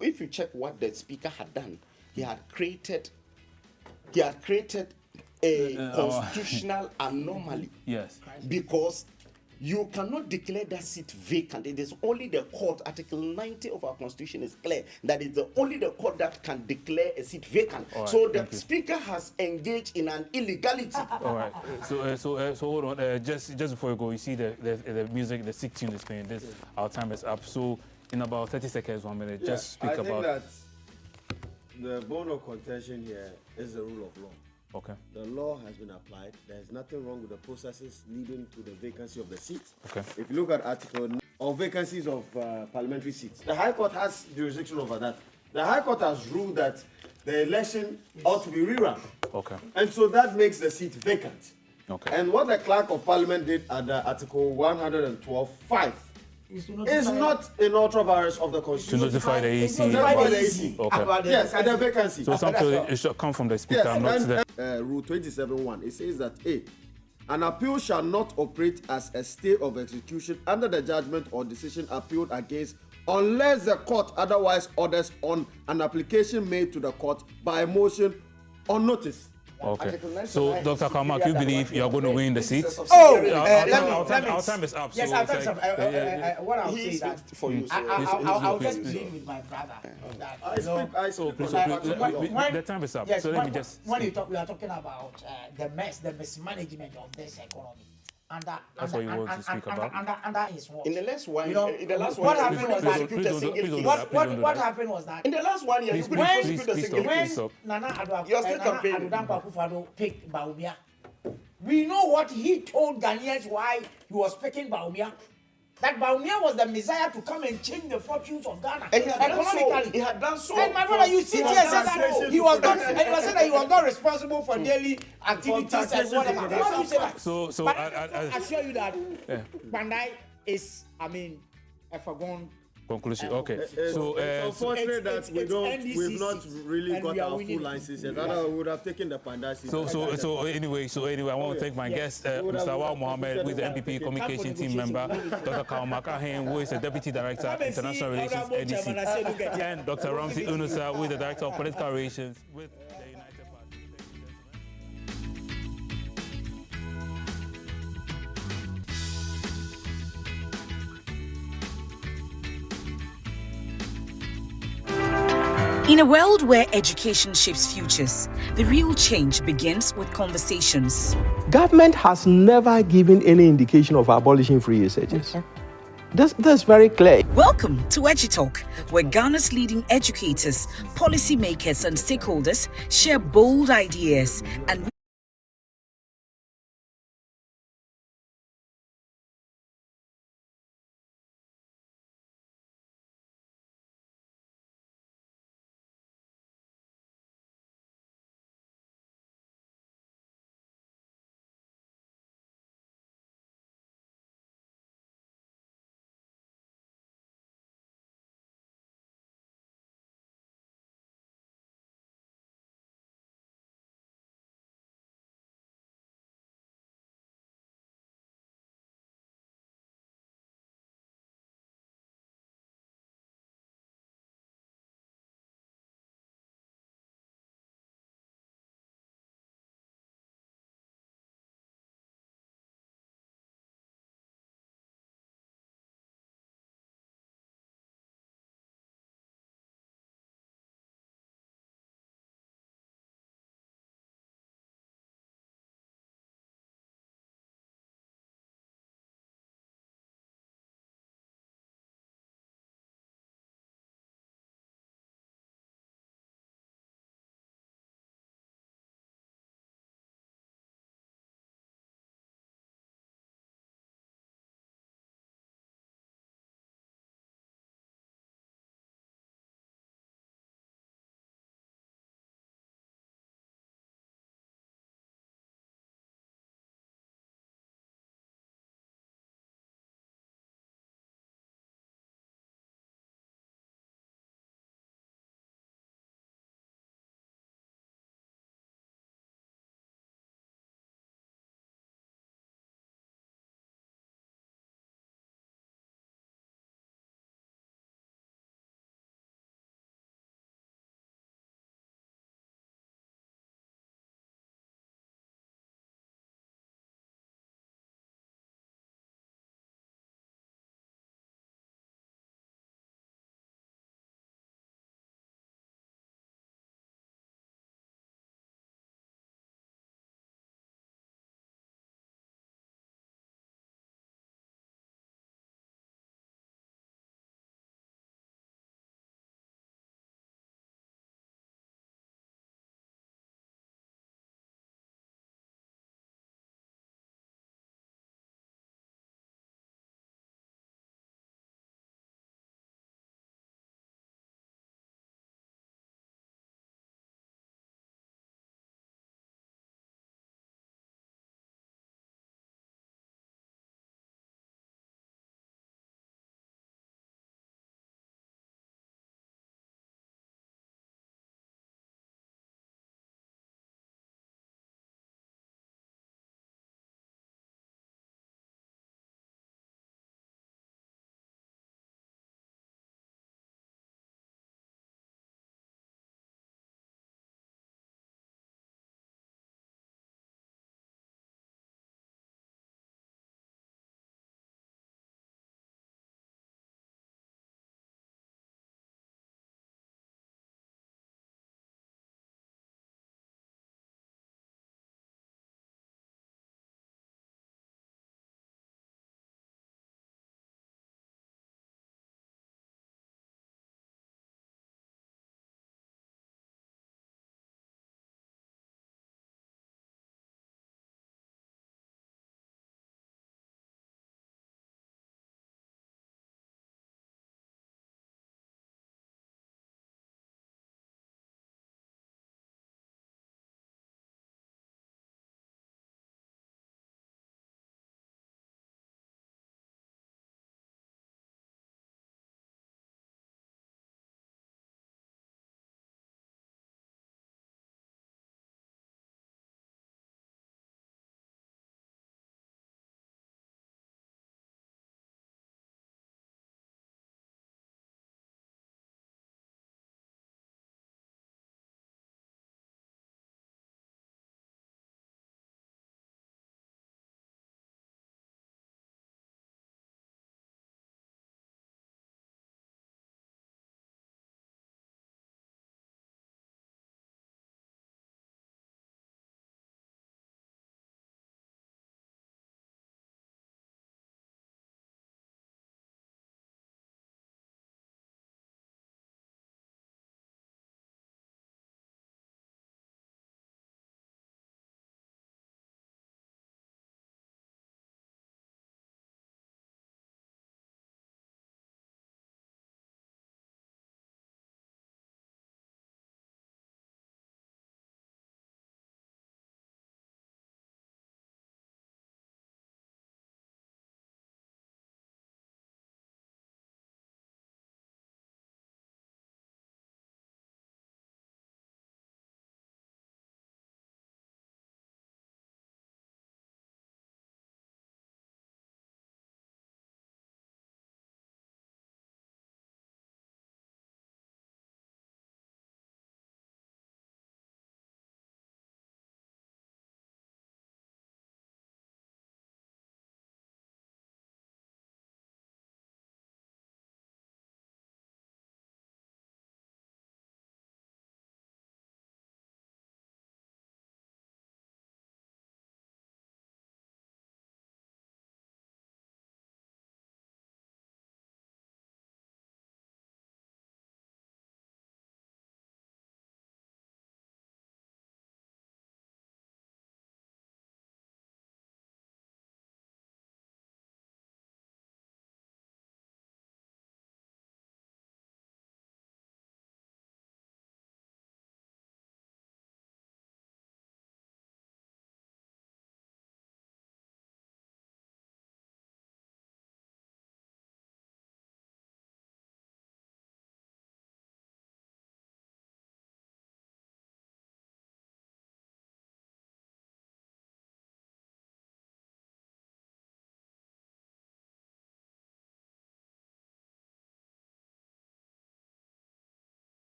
if you check what the speaker had done, he had created a constitutional anomaly. Yes. Because you cannot declare that seat vacant. It is only the court. Article 90 of our constitution is clear that it's only the court that can declare a seat vacant. All right, so the thank you. speaker has engaged in an illegality. All right. So hold on. Just before you go, you see the music, the 16 is playing. This our time is up. So in about 30 seconds, 1 minute, just speak I think about. that the bone of contention here is the rule of law. Okay. The law has been applied. There is nothing wrong with the processes leading to the vacancy of the seat. Okay. If you look at article of vacancies of parliamentary seats, the High Court has jurisdiction over that. The High Court has ruled that the election ought to be rerun. Okay. And so that makes the seat vacant. Okay. And what the Clerk of Parliament did under Article 112(5) is not an ultra virus of the To Constitution. notify the AC. Notify the AC. Okay. Yes, and the vacancy. So something it should come from the speaker, Yes, not and, the. Rule 27(1), it says that an appeal shall not operate as a stay of execution under the judgment or decision appealed against unless the court otherwise orders on an application made to the court by motion on notice. Okay. So, Dr. Kamak, you believe you are going to win the seat? Oh, Our time is up. Yes, so our it's time is like- up. What I'll say is that for you. I'll just plead with my brother. That, I you know, speak So, on please, the facts of the law. the time is up. Yes, So let me just. when we are talking about the mismanagement of this economy, That's what you want to speak about? Under his watch. In the last one, You know, in the last what one, happened was that please don't do that. what happened was that in the last 1 year, Please, you couldn't please, prosecute a please single stop. when case. Stop. Nana Addo You're still campaigning. Akufo-Addo picked Bawumia, we know what he told Ghanaians why he was picking Bawumia. That Bawumia was the messiah to come and change the fortunes of Ghana And he had done so. economically. He had done so. And my brother, you sit here and say that he was not, and you are saying that he was not responsible for daily activities and whatever. How do you say that? So But I I assure you that Bandai is, a forgone. conclusion. Okay. So It's unfortunate that it's we've not NDCC, really and got we are our winning. full license yet. Otherwise, we would have taken the Pandai season. So anyway, I want to thank my guest, Mr. Awal Mohammed, who is the MPP communication team member, Dr. Karl Makahin, who is the deputy director, international relations, NDC, and Dr. Ramsey Unusa, who is the director of political relations with the United Party. In a world where education shapes futures, the real change begins with conversations. Government has never given any indication of abolishing free researchers. That's very clear. Welcome to EduTalk, where Ghana's leading educators, policymakers, and stakeholders share bold ideas and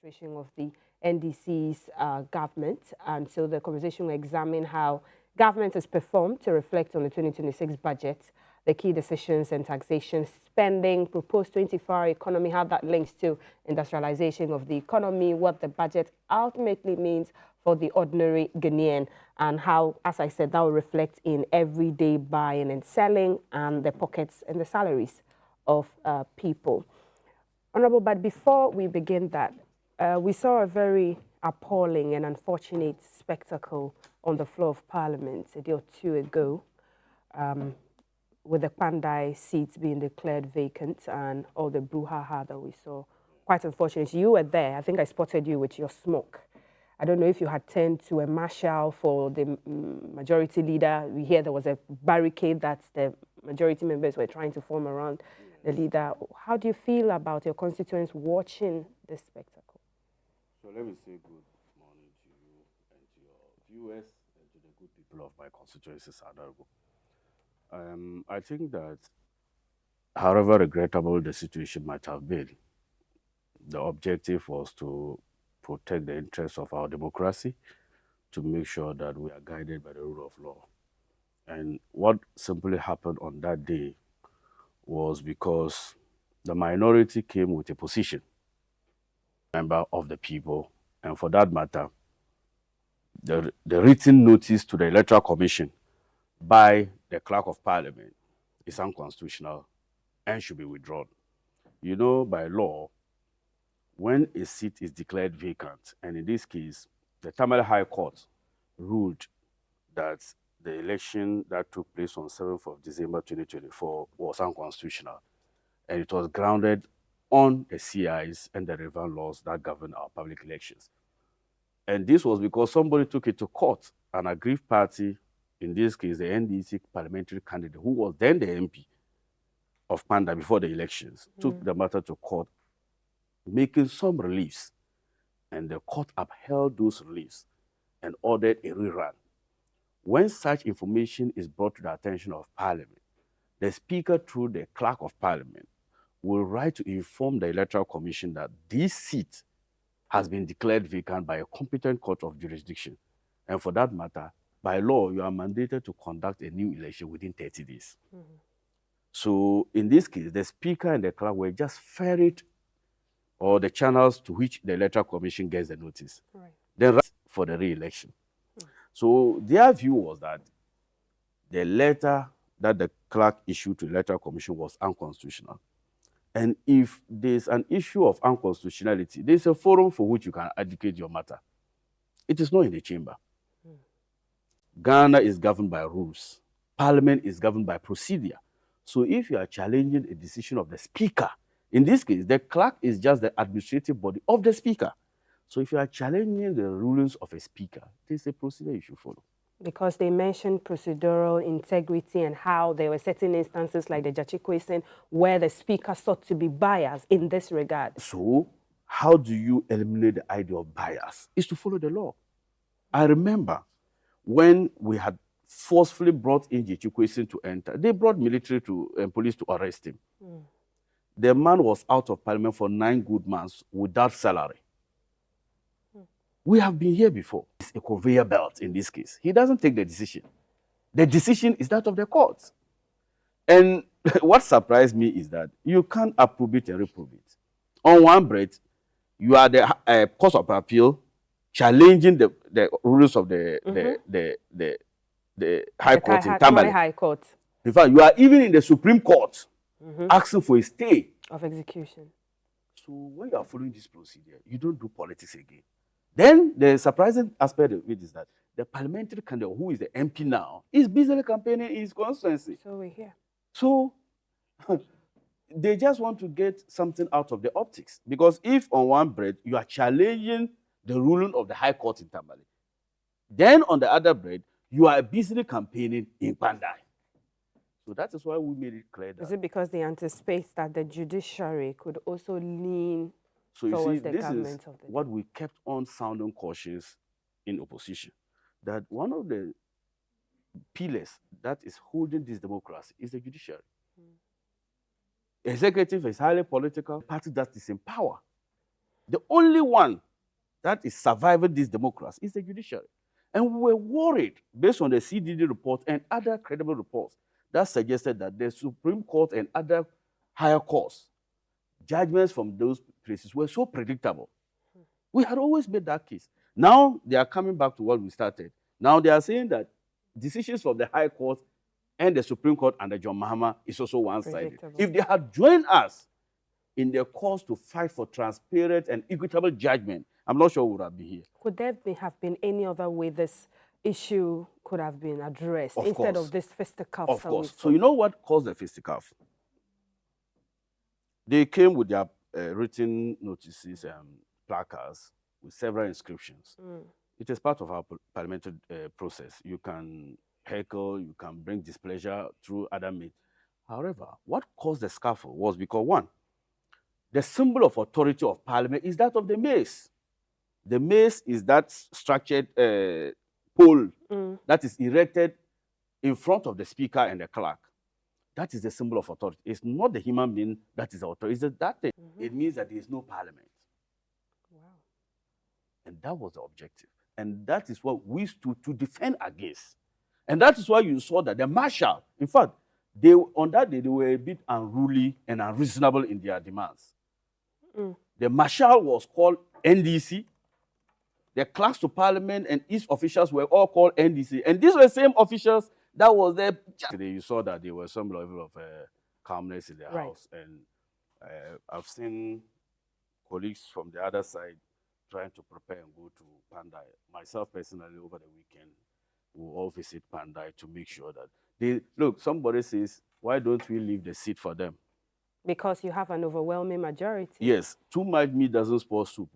administration of the NDC's government. And so the conversation will examine how government has performed to reflect on the 2026 budget, the key decisions and taxation, spending, proposed 24-hour economy, how that links to industrialization of the economy, what the budget ultimately means for the ordinary Ghanaian, and how, as I said, that will reflect in everyday buying and selling and the pockets and the salaries of people. Honorable, but before we begin that, we saw a very appalling and unfortunate spectacle on the floor of Parliament a day or two ago, with the Pandai seats being declared vacant and all the brouhaha that we saw. Quite unfortunate. You were there. I think I spotted you with your smoke. I don't know if you had turned to a marshal for the majority leader. We hear there was a barricade that the majority members were trying to form around the leader. How do you feel about your constituents watching this spectacle? So let me say good morning to you and to your viewers and to the good people of my constituency, Sadargo. I think that however regrettable the situation might have been, the objective was to protect the interests of our democracy, to make sure that we are guided by the rule of law. And what simply happened on that day was because the minority came with a position, member of the people, and for that matter, the written notice to the Electoral Commission by the Clerk of Parliament is unconstitutional and should be withdrawn. You know, by law, when a seat is declared vacant, and in this case, the Tamale High Court ruled that the election that took place on 7th of December 2024 was unconstitutional, and it was grounded on the CIs and the relevant laws that govern our public elections. And this was because somebody took it to court, an aggrieved party, in this case, the NDC parliamentary candidate, who was then the MP of Panda before the elections, took the matter to court, making some reliefs. And the court upheld those reliefs and ordered a rerun. When such information is brought to the attention of Parliament, the Speaker, through the Clerk of Parliament, will write to inform the Electoral Commission that this seat has been declared vacant by a competent court of jurisdiction. And for that matter, by law, you are mandated to conduct a new election within 30 days. So in this case, the Speaker and the Clerk were just ferried, or the channels to which the Electoral Commission gets the notice. Right. Then for the re-election. So their view was that the letter that the clerk issued to the Electoral Commission was unconstitutional. And if there's an issue of unconstitutionality, there's a forum for which you can advocate your matter. It is not in the chamber. Ghana is governed by rules. Parliament is governed by procedure. So if you are challenging a decision of the Speaker, in this case, the clerk is just the administrative body of the Speaker. So if you are challenging the rulings of a Speaker, there's a procedure you should follow. Because they mentioned procedural integrity and how there were certain instances like the Jachikwesin where the Speaker sought to be biased in this regard. So how do you eliminate the idea of bias? Is to follow the law. I remember when we had forcefully brought in Jachikwesin to enter, they brought military and police to arrest him. The man was out of Parliament for 9 good months without salary. We have been here before. It's a conveyor belt in this case. He doesn't take the decision. The decision is that of the courts. And what surprised me is that you can't approve it and reprove it. On one breath, you are the court of appeal challenging the rulings of the High Court in Tamale. High Court. In fact, you are even in the Supreme Court asking for a stay of execution. So when you are following this procedure, you don't do politics again. Then the surprising aspect of it is that the parliamentary candidate, who is the MP now, is busily campaigning in his constituency. So we're here. So they just want to get something out of the optics. Because if on one breath you are challenging the ruling of the High Court in Tamale, then on the other breath, you are busily campaigning in Pandai. So that is why we made it clear that. Is it because they anticipate that the judiciary could also lean towards the government of the what we kept on sounding cautious in opposition, that one of the pillars that is holding this democracy is the judiciary. Executive is highly political, party that is in power. The only one that is surviving this democracy is the judiciary. And we were worried, based on the CDD report and other credible reports, that suggested that the Supreme Court and other higher courts, judgments from those places were so predictable. We had always made that case. Now they are coming back to what we started. Now they are saying that decisions from the high court and the Supreme Court under John Mahama is also one-sided. If they had joined us in the cause to fight for transparent and equitable judgment, I'm not sure we would have been here. Could there have been any other way this issue could have been addressed instead of this fisticuffs? Of course. So you know what caused the fisticuff? They came with their written notices and placards with several inscriptions. It is part of our parliamentary process. You can heckle, you can bring displeasure through other means. However, what caused the scuffle was because, one, the symbol of authority of parliament is that of the mace. The mace is that structured pole that is erected in front of the speaker and the clerk. That is the symbol of authority. It's not the human being that is the authority. It's that thing. It means that there is no parliament. Wow. And that was the objective. And that is what we stood to defend against. And that is why you saw that the marshal, in fact, on that day, they were a bit unruly and unreasonable in their demands. The marshal was called NDC. The clerks to parliament and each officials were all called NDC. And these were the same officials that was there. You saw that there was some level of calmness in the house. And I've seen colleagues from the other side trying to prepare and go to Pandai. Myself personally, over the weekend, we'll all visit Pandai to make sure that they look. Somebody says, why don't we leave the seat for them? Because you have an overwhelming majority. Yes, too much meat doesn't spoil soup.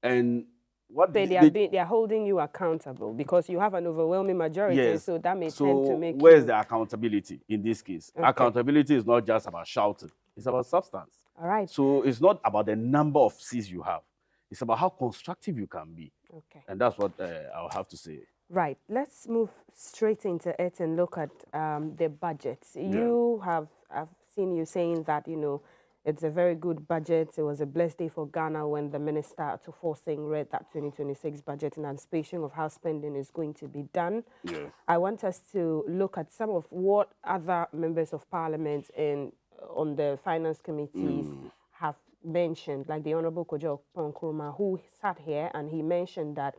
And what they are holding you accountable because you have an overwhelming majority. Yes. So that may tend to make where's the accountability in this case? Okay. Accountability is not just about shouting. It's about substance. All right. So it's not about the number of seats you have. It's about how constructive you can be. Okay. And that's what I'll have to say. Right. Let's move straight into it and look at the budget. You have, I've seen you saying that, you know, it's a very good budget. It was a blessed day for Ghana when the Minister to Forcing read that 2026 budget in anticipation of how spending is going to be done. Yeah. I want us to look at some of what other members of Parliament on the finance committees have mentioned, like the Honorable Kojo Nkrumah, who sat here and he mentioned that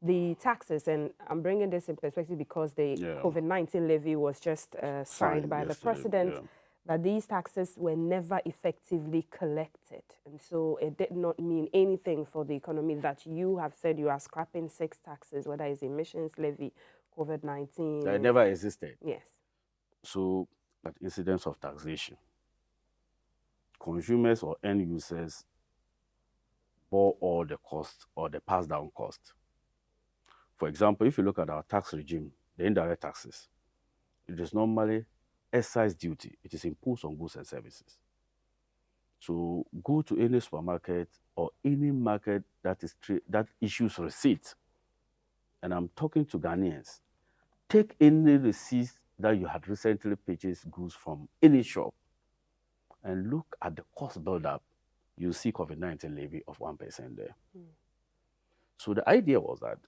the taxes, and I'm bringing this in perspective because the COVID-19 levy was just signed by the President, that these taxes were never effectively collected. And so it did not mean anything for the economy that you have said you are scrapping 6 taxes, whether it's emissions levy, COVID-19. That never existed. Yes. So, at incidence of taxation, consumers or end users bore all the costs or the pass down cost. For example, if you look at our tax regime, the indirect taxes, it is normally excise duty. It is imposed on goods and services. So go to any supermarket or any market that issues receipt, and I'm talking to Ghanaians, take any receipts that you had recently purchased goods from any shop and look at the cost build-up. You see COVID-19 levy of 1% there. So the idea was that,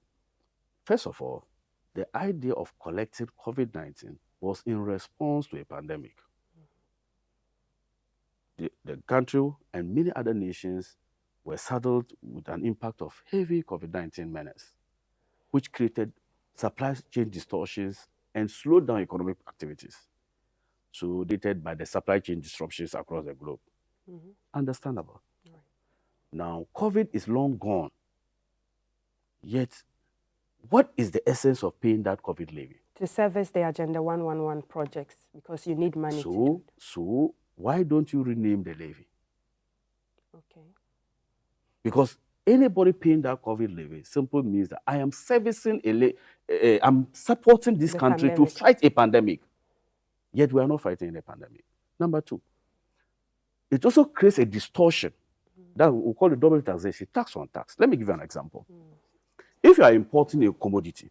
first of all, the idea of collecting COVID-19 was in response to a pandemic. The country and many other nations were saddled with an impact of heavy COVID-19 menace, which created supply chain distortions and slowed down economic activities. So dated by the supply chain disruptions across the globe. Understandable. Right. Now, COVID is long gone. Yet, what is the essence of paying that COVID levy? To service the Agenda 111 projects, because you need money to do it. So why don't you rename the levy? Okay. Because anybody paying that COVID levy simply means that I am servicing I'm supporting this country to fight a pandemic. Yet we are not fighting a pandemic. Number 2, it also creates a distortion that we call the double taxation, tax on tax. Let me give you an example. If you are importing a commodity,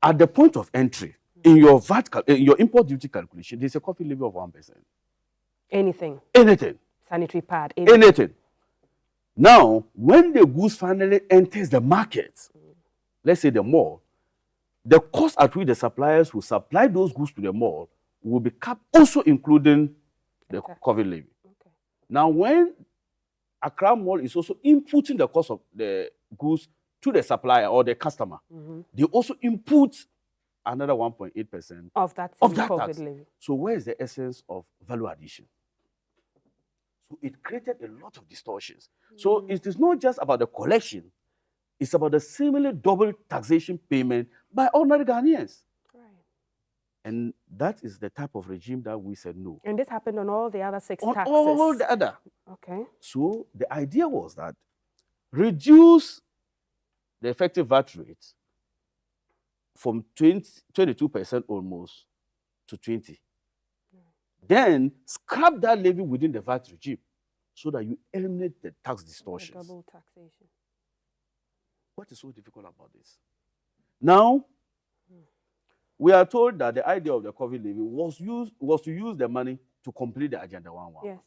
at the point of entry, in your VAT, your import duty calculation, there's a coffee levy of 1%. Anything. Anything. Sanitary pad. Anything. Now, when the goods finally enters the market, let's say the mall, the cost at which the suppliers who supply those goods to the mall will be capped, also including the COVID levy. Okay. Now, when Accra Mall is also inputting the cost of the goods to the supplier or the customer, they also input another 1.8% of that tax. levy. So where is the essence of value addition? So it created a lot of distortions. So it is not just about the collection, it's about the similar double taxation payment by ordinary Ghanaians. Right. And that is the type of regime that we said no. And this happened on all the other 6 on taxes? On all the other. Okay. So the idea was that reduce the effective VAT rate from 22% almost to 20%. Then scrap that levy within the VAT regime so that you eliminate the tax distortions. Double taxation. What is so difficult about this? Now, we are told that the idea of the COVID levy was to use the money to complete the Agenda 111. Yes.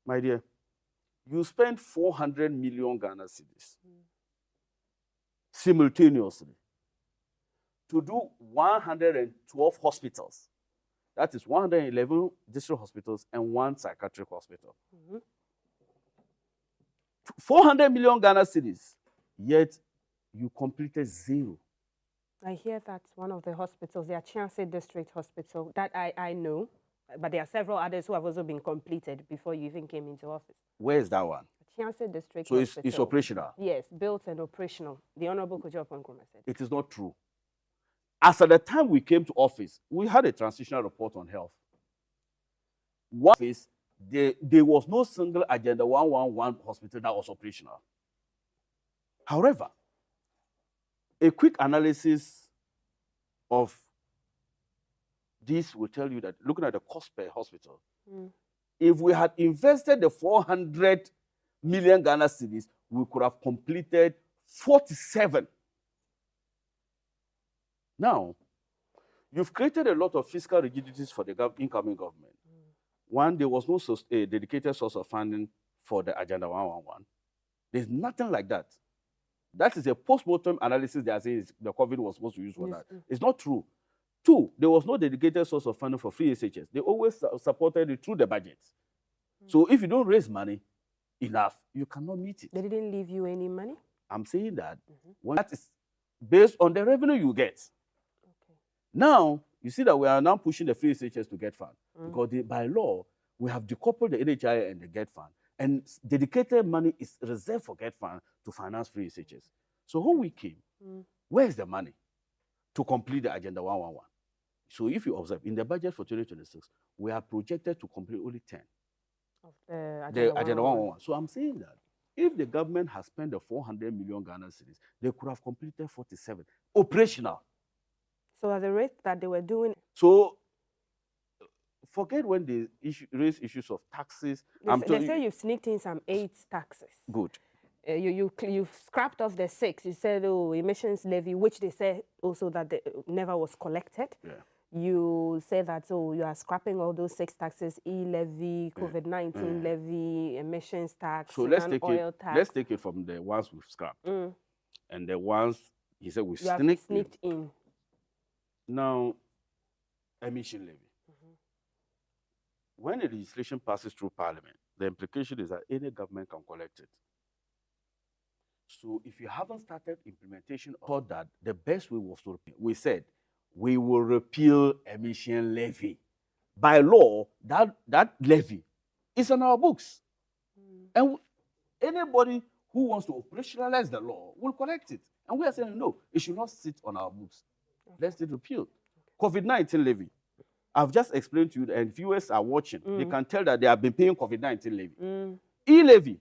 My dear, you spent 400 million Ghana cedis simultaneously to do 112 hospitals. That is 111 district hospitals and 1 psychiatric hospital. 400 million Ghana cedis, yet you completed 0. I hear that one of the hospitals, the Achiase District Hospital, that I know, but there are several others who have also been completed before you even came into office. Where is that one? Achiase District Hospital. So it's operational? Yes, built and operational. The Honorable Kojo Nkrumah said. It is not true. As at the time we came to office, we had a transitional report on health. One is there was no single Agenda 111 hospital that was operational. However, a quick analysis of this will tell you that looking at the cost per hospital, if we had invested the 400 million Ghana cedis, we could have completed 47. Now, you've created a lot of fiscal rigidities for the incoming government. One, there was no dedicated source of funding for the Agenda 111. There's nothing like that. That is a post-mortem analysis they are saying the COVID was supposed to use for that. It's not true. 2, there was no dedicated source of funding for free SHS. They always supported it through the budget. So if you don't raise money enough, you cannot meet it. They didn't leave you any money? I'm saying that that is based on the revenue you get. Now, you see that we are now pushing the free SHS to get fund because by law, we have decoupled the NHI and the get fund, and dedicated money is reserved for get fund to finance free SHS. So when we came, where is the money to complete the Agenda 111? So if you observe, in the budget for 2026, we are projected to complete only 10 of the Agenda 111. So I'm saying that if the government has spent the 400 million Ghana cedis, they could have completed 47 operational. So at the rate that they were doing. So forget when they raise issues of taxes. They say you sneaked in some 8 taxes. Good. You scrapped off the 6. You said, oh, emissions levy, which they said also that never was collected. Yeah. You say that, oh, you are scrapping all those 6 taxes, e-levy, COVID-19 levy, emissions tax, so let's take it from the ones we've scrapped. And the ones, he said, we sneaked in. Now, emission levy. When a legislation passes through Parliament, the implication is that any government can collect it. So if you haven't started implementation, thought that the best way was to repeal. We said, we will repeal emission levy. By law, that levy is on our books. And anybody who wants to operationalize the law will collect it. And we are saying, no, it should not sit on our books. Let's get repealed. COVID-19 levy. I've just explained to you, and viewers are watching. They can tell that they have been paying COVID-19 levy. E-levy.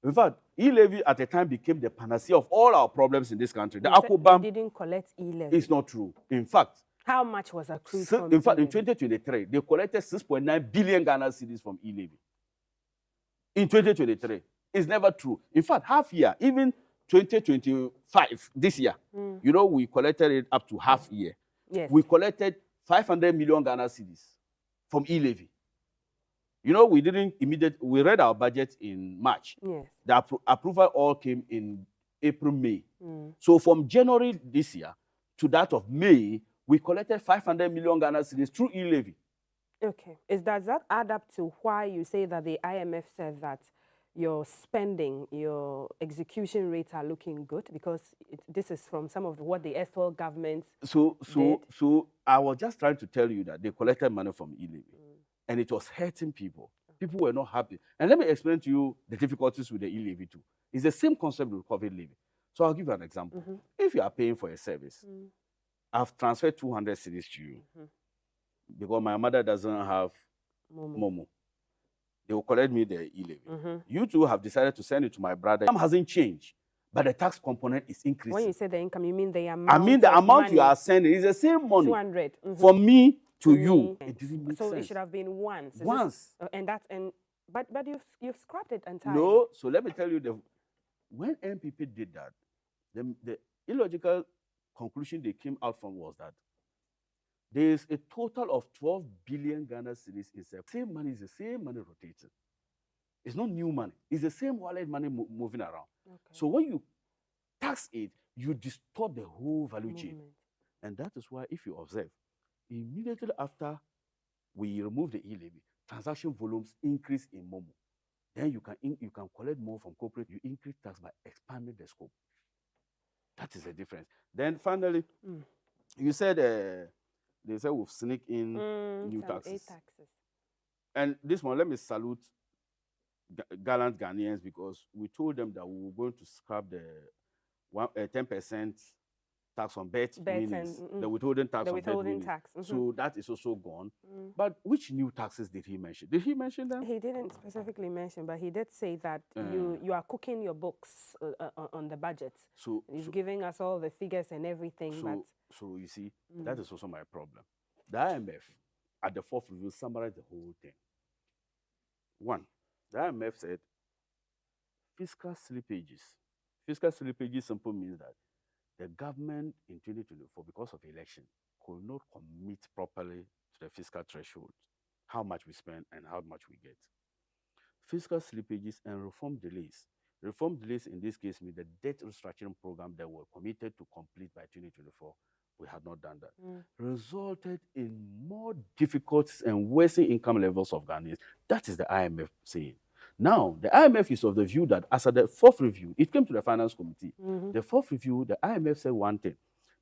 In fact, e-levy at the time became the panacea of all our problems in this country. The ACOBAM didn't collect e-levy. It's not true. In fact, how much was accrued from in 2023, they collected 6.9 billion Ghana cedis from e-levy. In 2023. It's never true. In fact, half year, even 2025, this year, you know, we collected it up to half year. Yes. We collected 500 million Ghana cedis from e-levy. You know, we didn't we read our budget in March. Yes. The approval all came in April, May. So from January this year to that of May, we collected 500 million Ghana cedis through e-levy. Okay. Does that add up to why you say that the IMF said that your spending, your execution rates are looking good? Because this is from some of what the Estel government So I was just trying to tell you that they collected money from e-levy, and it was hurting people. People were not happy. And let me explain to you the difficulties with the e-levy too. It's the same concept with COVID levy. So I'll give you an example. If you are paying for a service, I've transferred 200 cedis to you because my mother doesn't have Momo. They will collect me the e-levy. You two have decided to send it to my brother. The income hasn't changed, but the tax component is increasing. When you say the income, you mean the amount? I mean the amount money. you are sending is the same money. 200 from me to you. It didn't make so sense. it should have been once. Once. But you've scrapped it entirely. No. So let me tell you, when NPP did that, the illogical conclusion they came out from was that there is a total of 12 billion Ghana cedis in the same money. Is the same money rotating. It's not new money. It's the same wallet money moving around. Okay. So when you tax it, you distort the whole value chain. And that is why, if you observe, immediately after we remove the e-levy, transaction volumes increase in Momo. Then you can collect more from corporate. You increase tax by expanding the scope. That is the difference. Then finally, you said they said we've sneaked in new taxes. And this one, let me salute gallant Ghanaians, because we told them that we were going to scrap the 10% tax on bet winnings, the withholding tax on bet winnings. So that is also gone. But which new taxes did he mention? Did he mention them? He didn't specifically mention, but he did say that you are cooking your books on the budget. So he's giving us all the figures and everything. So you see, that is also my problem. The IMF, at the fourth review, summarized the whole thing. One, the IMF said fiscal slippages. Fiscal slippages simply means that the government in 2024, because of election, could not commit properly to the fiscal threshold, how much we spend and how much we get. Fiscal slippages and reform delays. Reform delays in this case mean the debt restructuring program that were committed to complete by 2024, we had not done that, resulted in more difficulties and worsening income levels of Ghanaians. That is the IMF saying. Now, the IMF is of the view that as at the fourth review, it came to the Finance Committee. The fourth review, the IMF said one thing.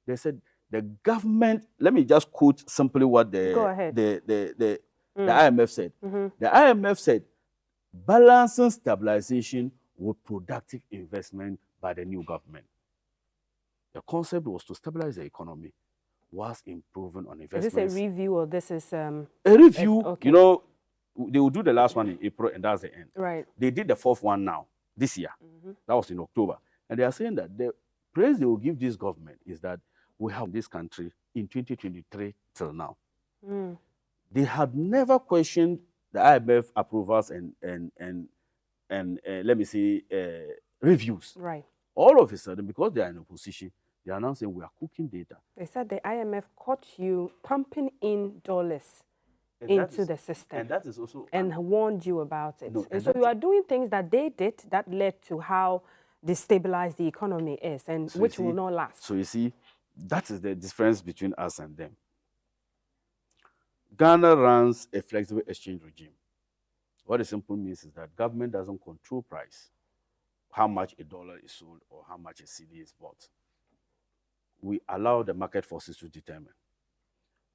They said the government, let me just quote simply what the IMF said. The IMF said, balancing stabilization with productive investment by the new government. The concept was to stabilize the economy whilst improving on investments. Is this a review or this is... a review, okay. You know, they will do the last one in April and that's the end. Right. They did the fourth one now, this year. That was in October. And they are saying that the praise they will give this government is that we have this country in 2023 till now. They had never questioned the IMF approvals and let me say, reviews. Right. All of a sudden, because they are in opposition, they are now saying we are cooking data. They said the IMF caught you pumping in dollars into the system. And that is also... And warned you about it. No, and so you are doing things that they did that led to how destabilized the economy is, and so which will not last. So you see, that is the difference between us and them. Ghana runs a flexible exchange regime. What it simply means is that government doesn't control price, how much a dollar is sold or how much a cedi is bought. We allow the market forces to determine.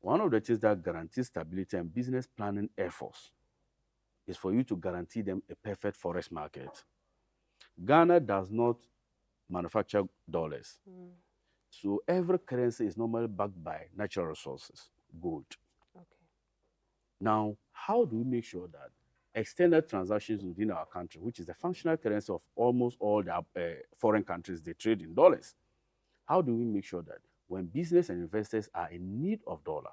One of the things that guarantees stability and business planning efforts is for you to guarantee them a perfect forex market. Ghana does not manufacture dollars. So every currency is normally backed by natural resources, gold. Okay. Now, how do we make sure that extended transactions within our country, which is the functional currency of almost all the foreign countries, they trade in dollars. How do we make sure that when business and investors are in need of dollar,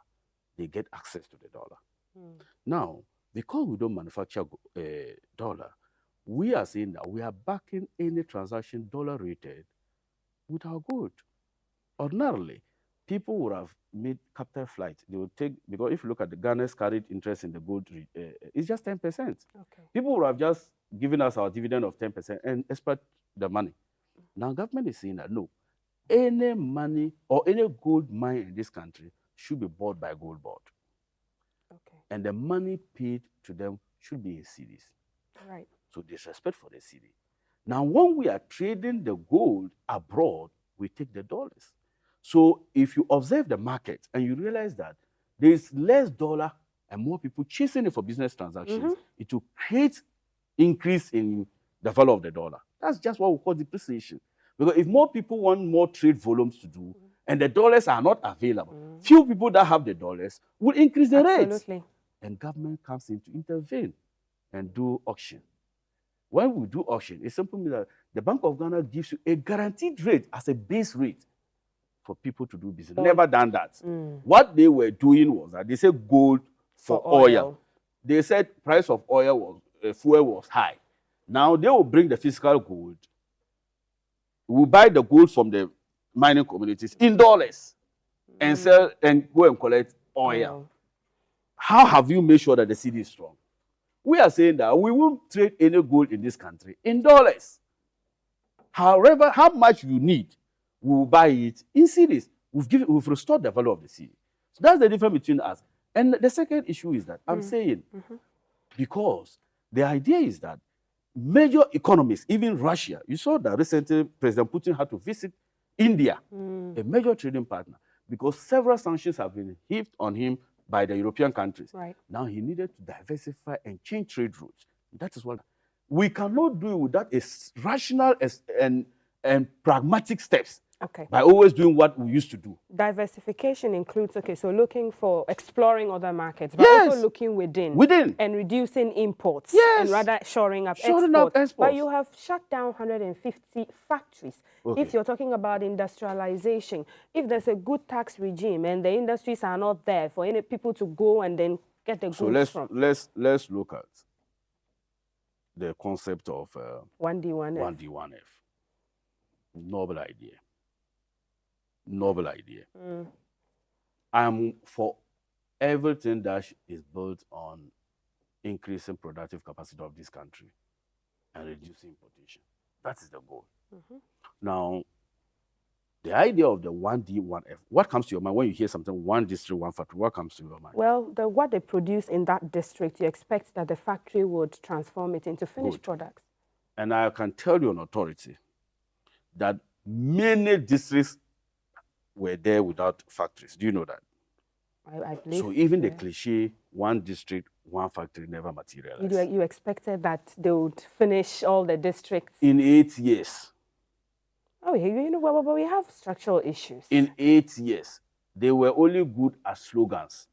they get access to the dollar? Now, because we don't manufacture dollar, we are saying that we are backing any transaction dollar rated with our gold. Ordinarily, people would have made capital flight. They would take, because if you look at the Ghana's carried interest in the gold, it's just 10%. Okay. People would have just given us our dividend of 10% and expect the money. Now, government is saying that no, any money or any gold mine in this country should be bought by Gold Board. Okay. And the money paid to them should be in cedis. Right. So there's respect for the cedi. Now, when we are trading the gold abroad, we take the dollars. So if you observe the market and you realize that there is less dollar and more people chasing it for business transactions, it will create increase in the value of the dollar. That's just what we call depreciation. Because if more people want more trade volumes to do, and the dollars are not available, few people that have the dollars will increase the rates. Absolutely. And government comes in to intervene and do auction. When we do auction, it simply means that the Bank of Ghana gives you a guaranteed rate as a base rate for people to do business. Never done that. What they were doing was that they said gold for oil. They said price of oil was, fuel was high. Now they will bring the physical gold. We buy the gold from the mining communities in dollars and sell and go and collect oil. How have you made sure that the cedi is strong? We are saying that we won't trade any gold in this country in dollars. However, how much you need, we will buy it in cedis. We've restored the value of the cedi. So that's the difference between us. And the second issue is that I'm saying, because the idea is that major economies, even Russia, you saw that recently President Putin had to visit India, a major trading partner, because several sanctions have been heaped on him by the European countries. Right. Now he needed to diversify and change trade routes. That is what we cannot do without a rational and pragmatic steps. Okay. By always doing what we used to do. Diversification includes, okay, so looking for exploring other markets, but Yes. also looking within. Within. And reducing imports. Yes. And rather shoring up Shoring up exports. But exports. you have shut down 150 factories. Okay. If you're talking about industrialization, if there's a good tax regime and the industries are not there for any people to go and then get the So goods from. let's look at the concept of 1D1F. 1D1F. Noble idea. Noble idea. I'm for everything that is built on increasing productive capacity of this country and reducing importation. That is the goal. Now, the idea of the 1D1F, what comes to your mind when you hear something, one district, one factory, what comes to your mind? Well, what they produce in that district, you expect that the factory would transform it into finished products. And I can tell you on authority that many districts were there without factories. Do you know that? I believe. So even the cliche, one district, one factory never materialized. You expected that they would finish all the districts. In 8 years. Oh, you know, but we have structural issues. In 8 years, they were only good at slogans.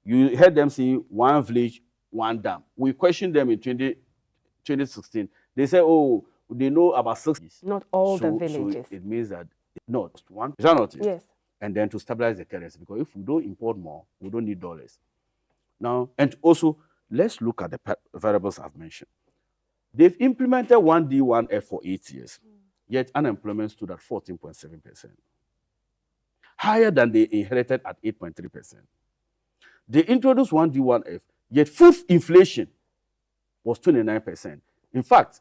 You heard them say one village, one dam. We questioned them in 2016. They said, oh, they know about 6. Not all the villages. So it means that not one. Is that not it? Yes. And then to stabilize the currency, because if we don't import more, we don't need dollars. Now, and also, let's look at the variables I've mentioned. They've implemented 1D1F for 8 years, yet unemployment stood at 14.7%, higher than they inherited at 8.3%. They introduced 1D1F, yet food inflation was 29%. In fact,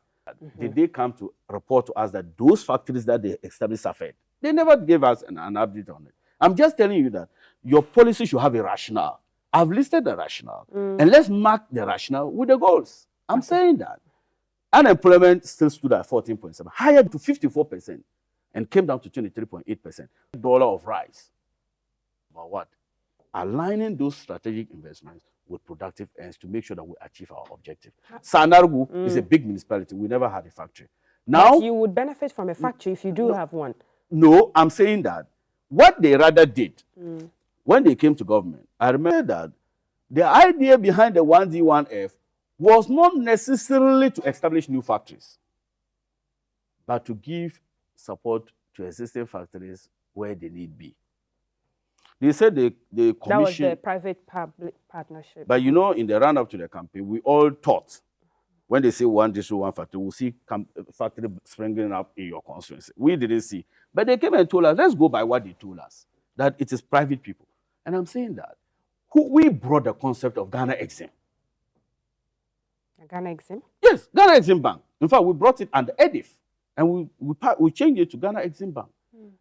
did they come to report to us that those factories that they established suffered? They never gave us an update on it. I'm just telling you that your policy should have a rationale. I've listed the rationale. And let's mark the rationale with the goals. I'm saying that. Unemployment still stood at 14.7, higher to 54%, and came down to 23.8%. Dollar of rice. But what? Aligning those strategic investments with productive ends to make sure that we achieve our objective. Sanargu is a big municipality. We never had a factory. Now, but you would benefit from a factory if you do have one. No, I'm saying that what they rather did when they came to government, I remember that the idea behind the 1D1F was not necessarily to establish new factories, but to give support to existing factories where they need be. They said they commissioned... That was the private-public partnership. But you know, in the run-up to the campaign, we all thought, when they say one district, one factory, we'll see factory springing up in your constituency. We didn't see. But they came and told us, let's go by what they told us. that it is private people. And I'm saying that we brought the concept of Ghana Exim. Ghana Exim? Yes, Ghana Exim Bank. In fact, we brought it under EDIF, and we changed it to Ghana Exim Bank.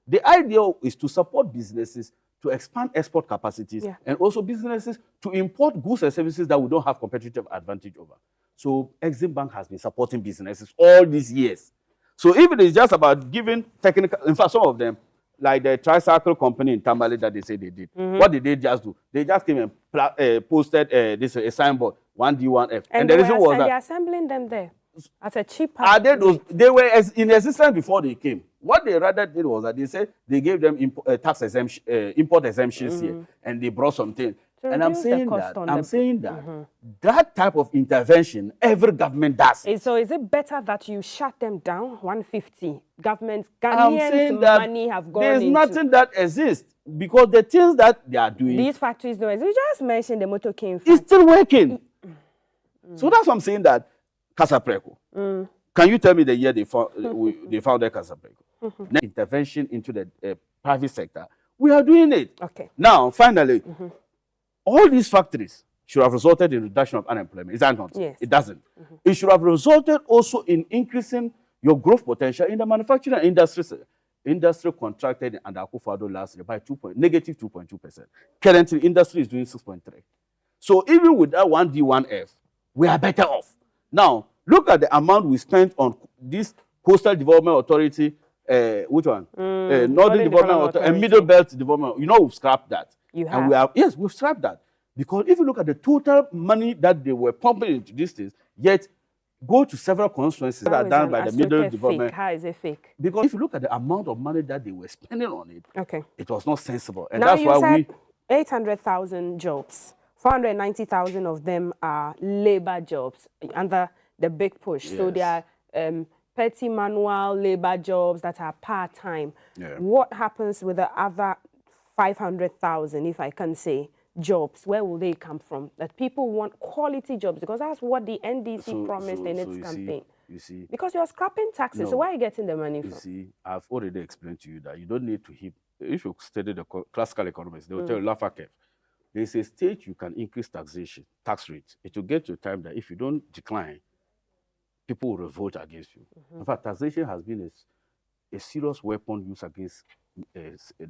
The idea is to support businesses to expand export capacities and also businesses to import goods and services that we don't have competitive advantage over. So Exim Bank has been supporting businesses all these years. So if it is just about giving technical, in fact, some of them, like the tricycle company in Tamale that they say they did, what did they just do? They just came and posted a signboard, 1D1F. And the reason was that they're assembling them there at a cheaper they were in existence before they came. What they rather did was that they said they gave them tax exemption, import exemptions here, and they brought something. And I'm saying that that type of intervention every government does. So is it better that you shut them down? 150 government Ghanaians money have gone there's into. nothing that exists because the things that they are doing. These factories don't exist. You just mentioned the Motor King. It's still working. So that's what I'm saying that Casapreco. Can you tell me the year they founded Casapreco? Intervention into the private sector. We are doing it. Okay. Now, finally, all these factories should have resulted in reduction of unemployment. Is that not? Yes. It doesn't. It should have resulted also in increasing your growth potential in the manufacturing industry. Industry contracted under Akufo-Addo last year by negative 2.2%. Currently, industry is doing 6.3%. So even with that 1D1F, we are better off. Now, look at the amount we spent on this Coastal Development Authority, which one? Northern Development Authority and Middle Belt Development. You know, we've scrapped that. You have? And we have, yes, we've scrapped that. Because if you look at the total money that they were pumping into these things, yet go to several constituencies that are done by the Middle Development. How is it fake? Because if you look at the amount of money that they were spending on it, it was not sensible. And now that's why we 800,000 jobs. 490,000 of them are labor jobs under the big push. Yes. So they are petty manual labor jobs that are part-time. Yeah. What happens with the other 500,000, if I can say, jobs? Where will they come from? That people want quality jobs, because that's what the NDC promised in its campaign. You see, because you're scrapping taxes, No. so where are you getting the money you from? see, I've already explained to you that you don't need to hit. If you study the classical economists, they will tell you Lafayette. There is a stage you can increase tax rate. It will get to a time that if you don't decline, people will revolt against you. In fact, taxation has been a serious weapon used against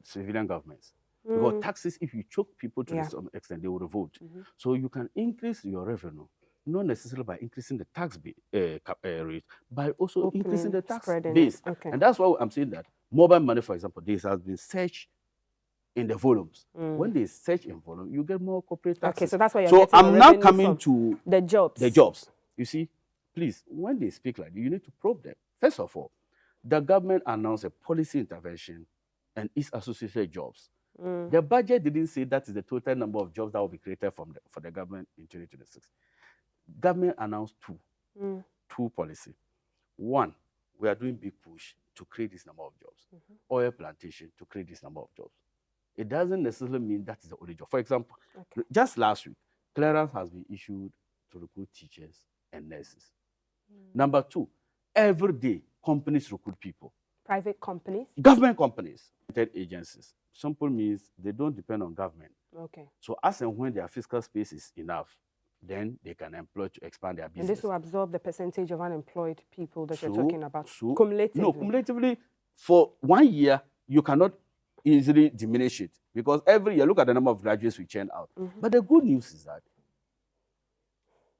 civilian governments. Because taxes, if you choke people to some extent, they will revolt. So you can increase your revenue, not necessarily by increasing the tax rate, by also increasing the tax base. Okay. And that's why I'm saying that mobile money, for example, this has been searched in the volumes. When they search in volume, you get more corporate taxes. Okay, so that's why you're So getting I'm the now revenue coming from to the jobs. the jobs. You see, please, when they speak like that, you need to probe them. First of all, the government announced a policy intervention and its associated jobs. The budget didn't say that is the total number of jobs that will be created for the government in 2026. Government announced two policy. One, we are doing big push to create this number of jobs. Oil plantation to create this number of jobs. It doesn't necessarily mean that is the only job. For example, just last week, clearance has been issued to recruit teachers and nurses. Number two, every day, companies recruit people. Private companies? Government companies, agencies. Simple means they don't depend on government. Okay. So as and when their fiscal space is enough, then they can employ to expand their business. And this will absorb the percentage of unemployed people that you're talking about So, cumulatively? No, cumulatively, for 1 year, you cannot easily diminish it because every year, look at the number of graduates we churn out. But the good news is that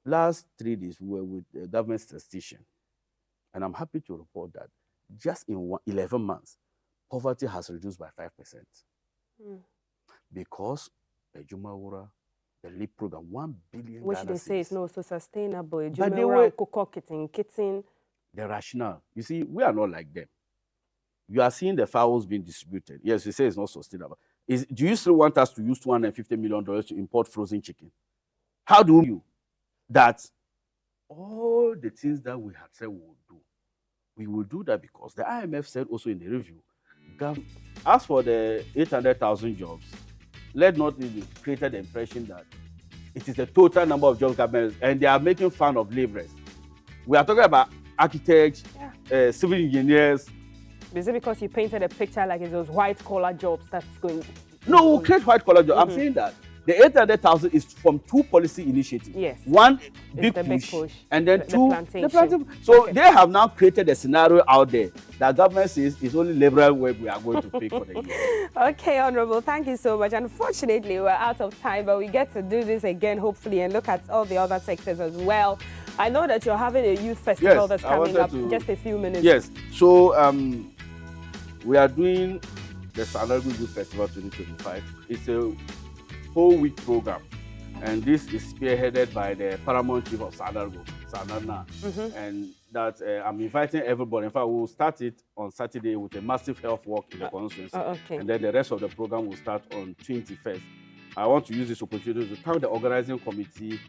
last 3 days, we were with the government statistician, and I'm happy to report that just in 11 months, poverty has reduced by 5%. Because the Jumawura, the LEAP program, 1 billion which Ghana they say is cedis. not so sustainable. But they were Kitten. the rationale. You see, we are not like them. You are seeing the fowls being distributed. Yes, you say it's not sustainable. Do you still want us to use $250 million to import frozen chicken? How do you that all the things that we have said we will do, we will do that because the IMF said also in the review, as for the 800,000 jobs, let not be created the impression that it is the total number of jobs government, and they are making fun of laborers. We are talking about architects, civil engineers. Is it because you painted a picture like it was white-collar jobs that's going? No, we'll create white-collar jobs. I'm saying that the 800,000 is from 2 policy initiatives. Yes. One, It's big push, and then 2, plantation. the plantation. So they have now created a scenario out there that government says it's only liberal work we are going to pay for the year. Okay, Honorable, thank you so much. Unfortunately, we're out of time, but we get to do this again, hopefully, and look at all the other sectors as well. I know that you're having a youth festival that's coming up in just a few minutes. Yes. So we are doing the Sanargo Youth Festival 2025. It's a whole week program, and this is spearheaded by the Paramount Chief of Sanargo, Sanarna, and that I'm inviting everybody. In fact, we'll start it on Saturday with a massive health walk in the constituency, and then the rest of the program will start on 21st. I want to use this opportunity to thank the organizing committee,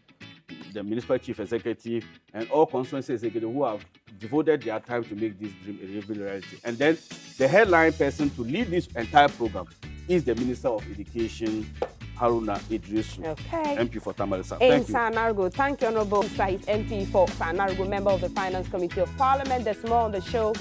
the municipal chief executive, and all constituency executives who have devoted their time to make this dream a reality. And then the headline person to lead this entire program is the Minister of Education, Haruna Idrisu, MP for Tamalisa. Thank you. Sanargo. Thank you, Honorable Said, MP for Sanargo, member of the Finance Committee of Parliament. There's more on the show.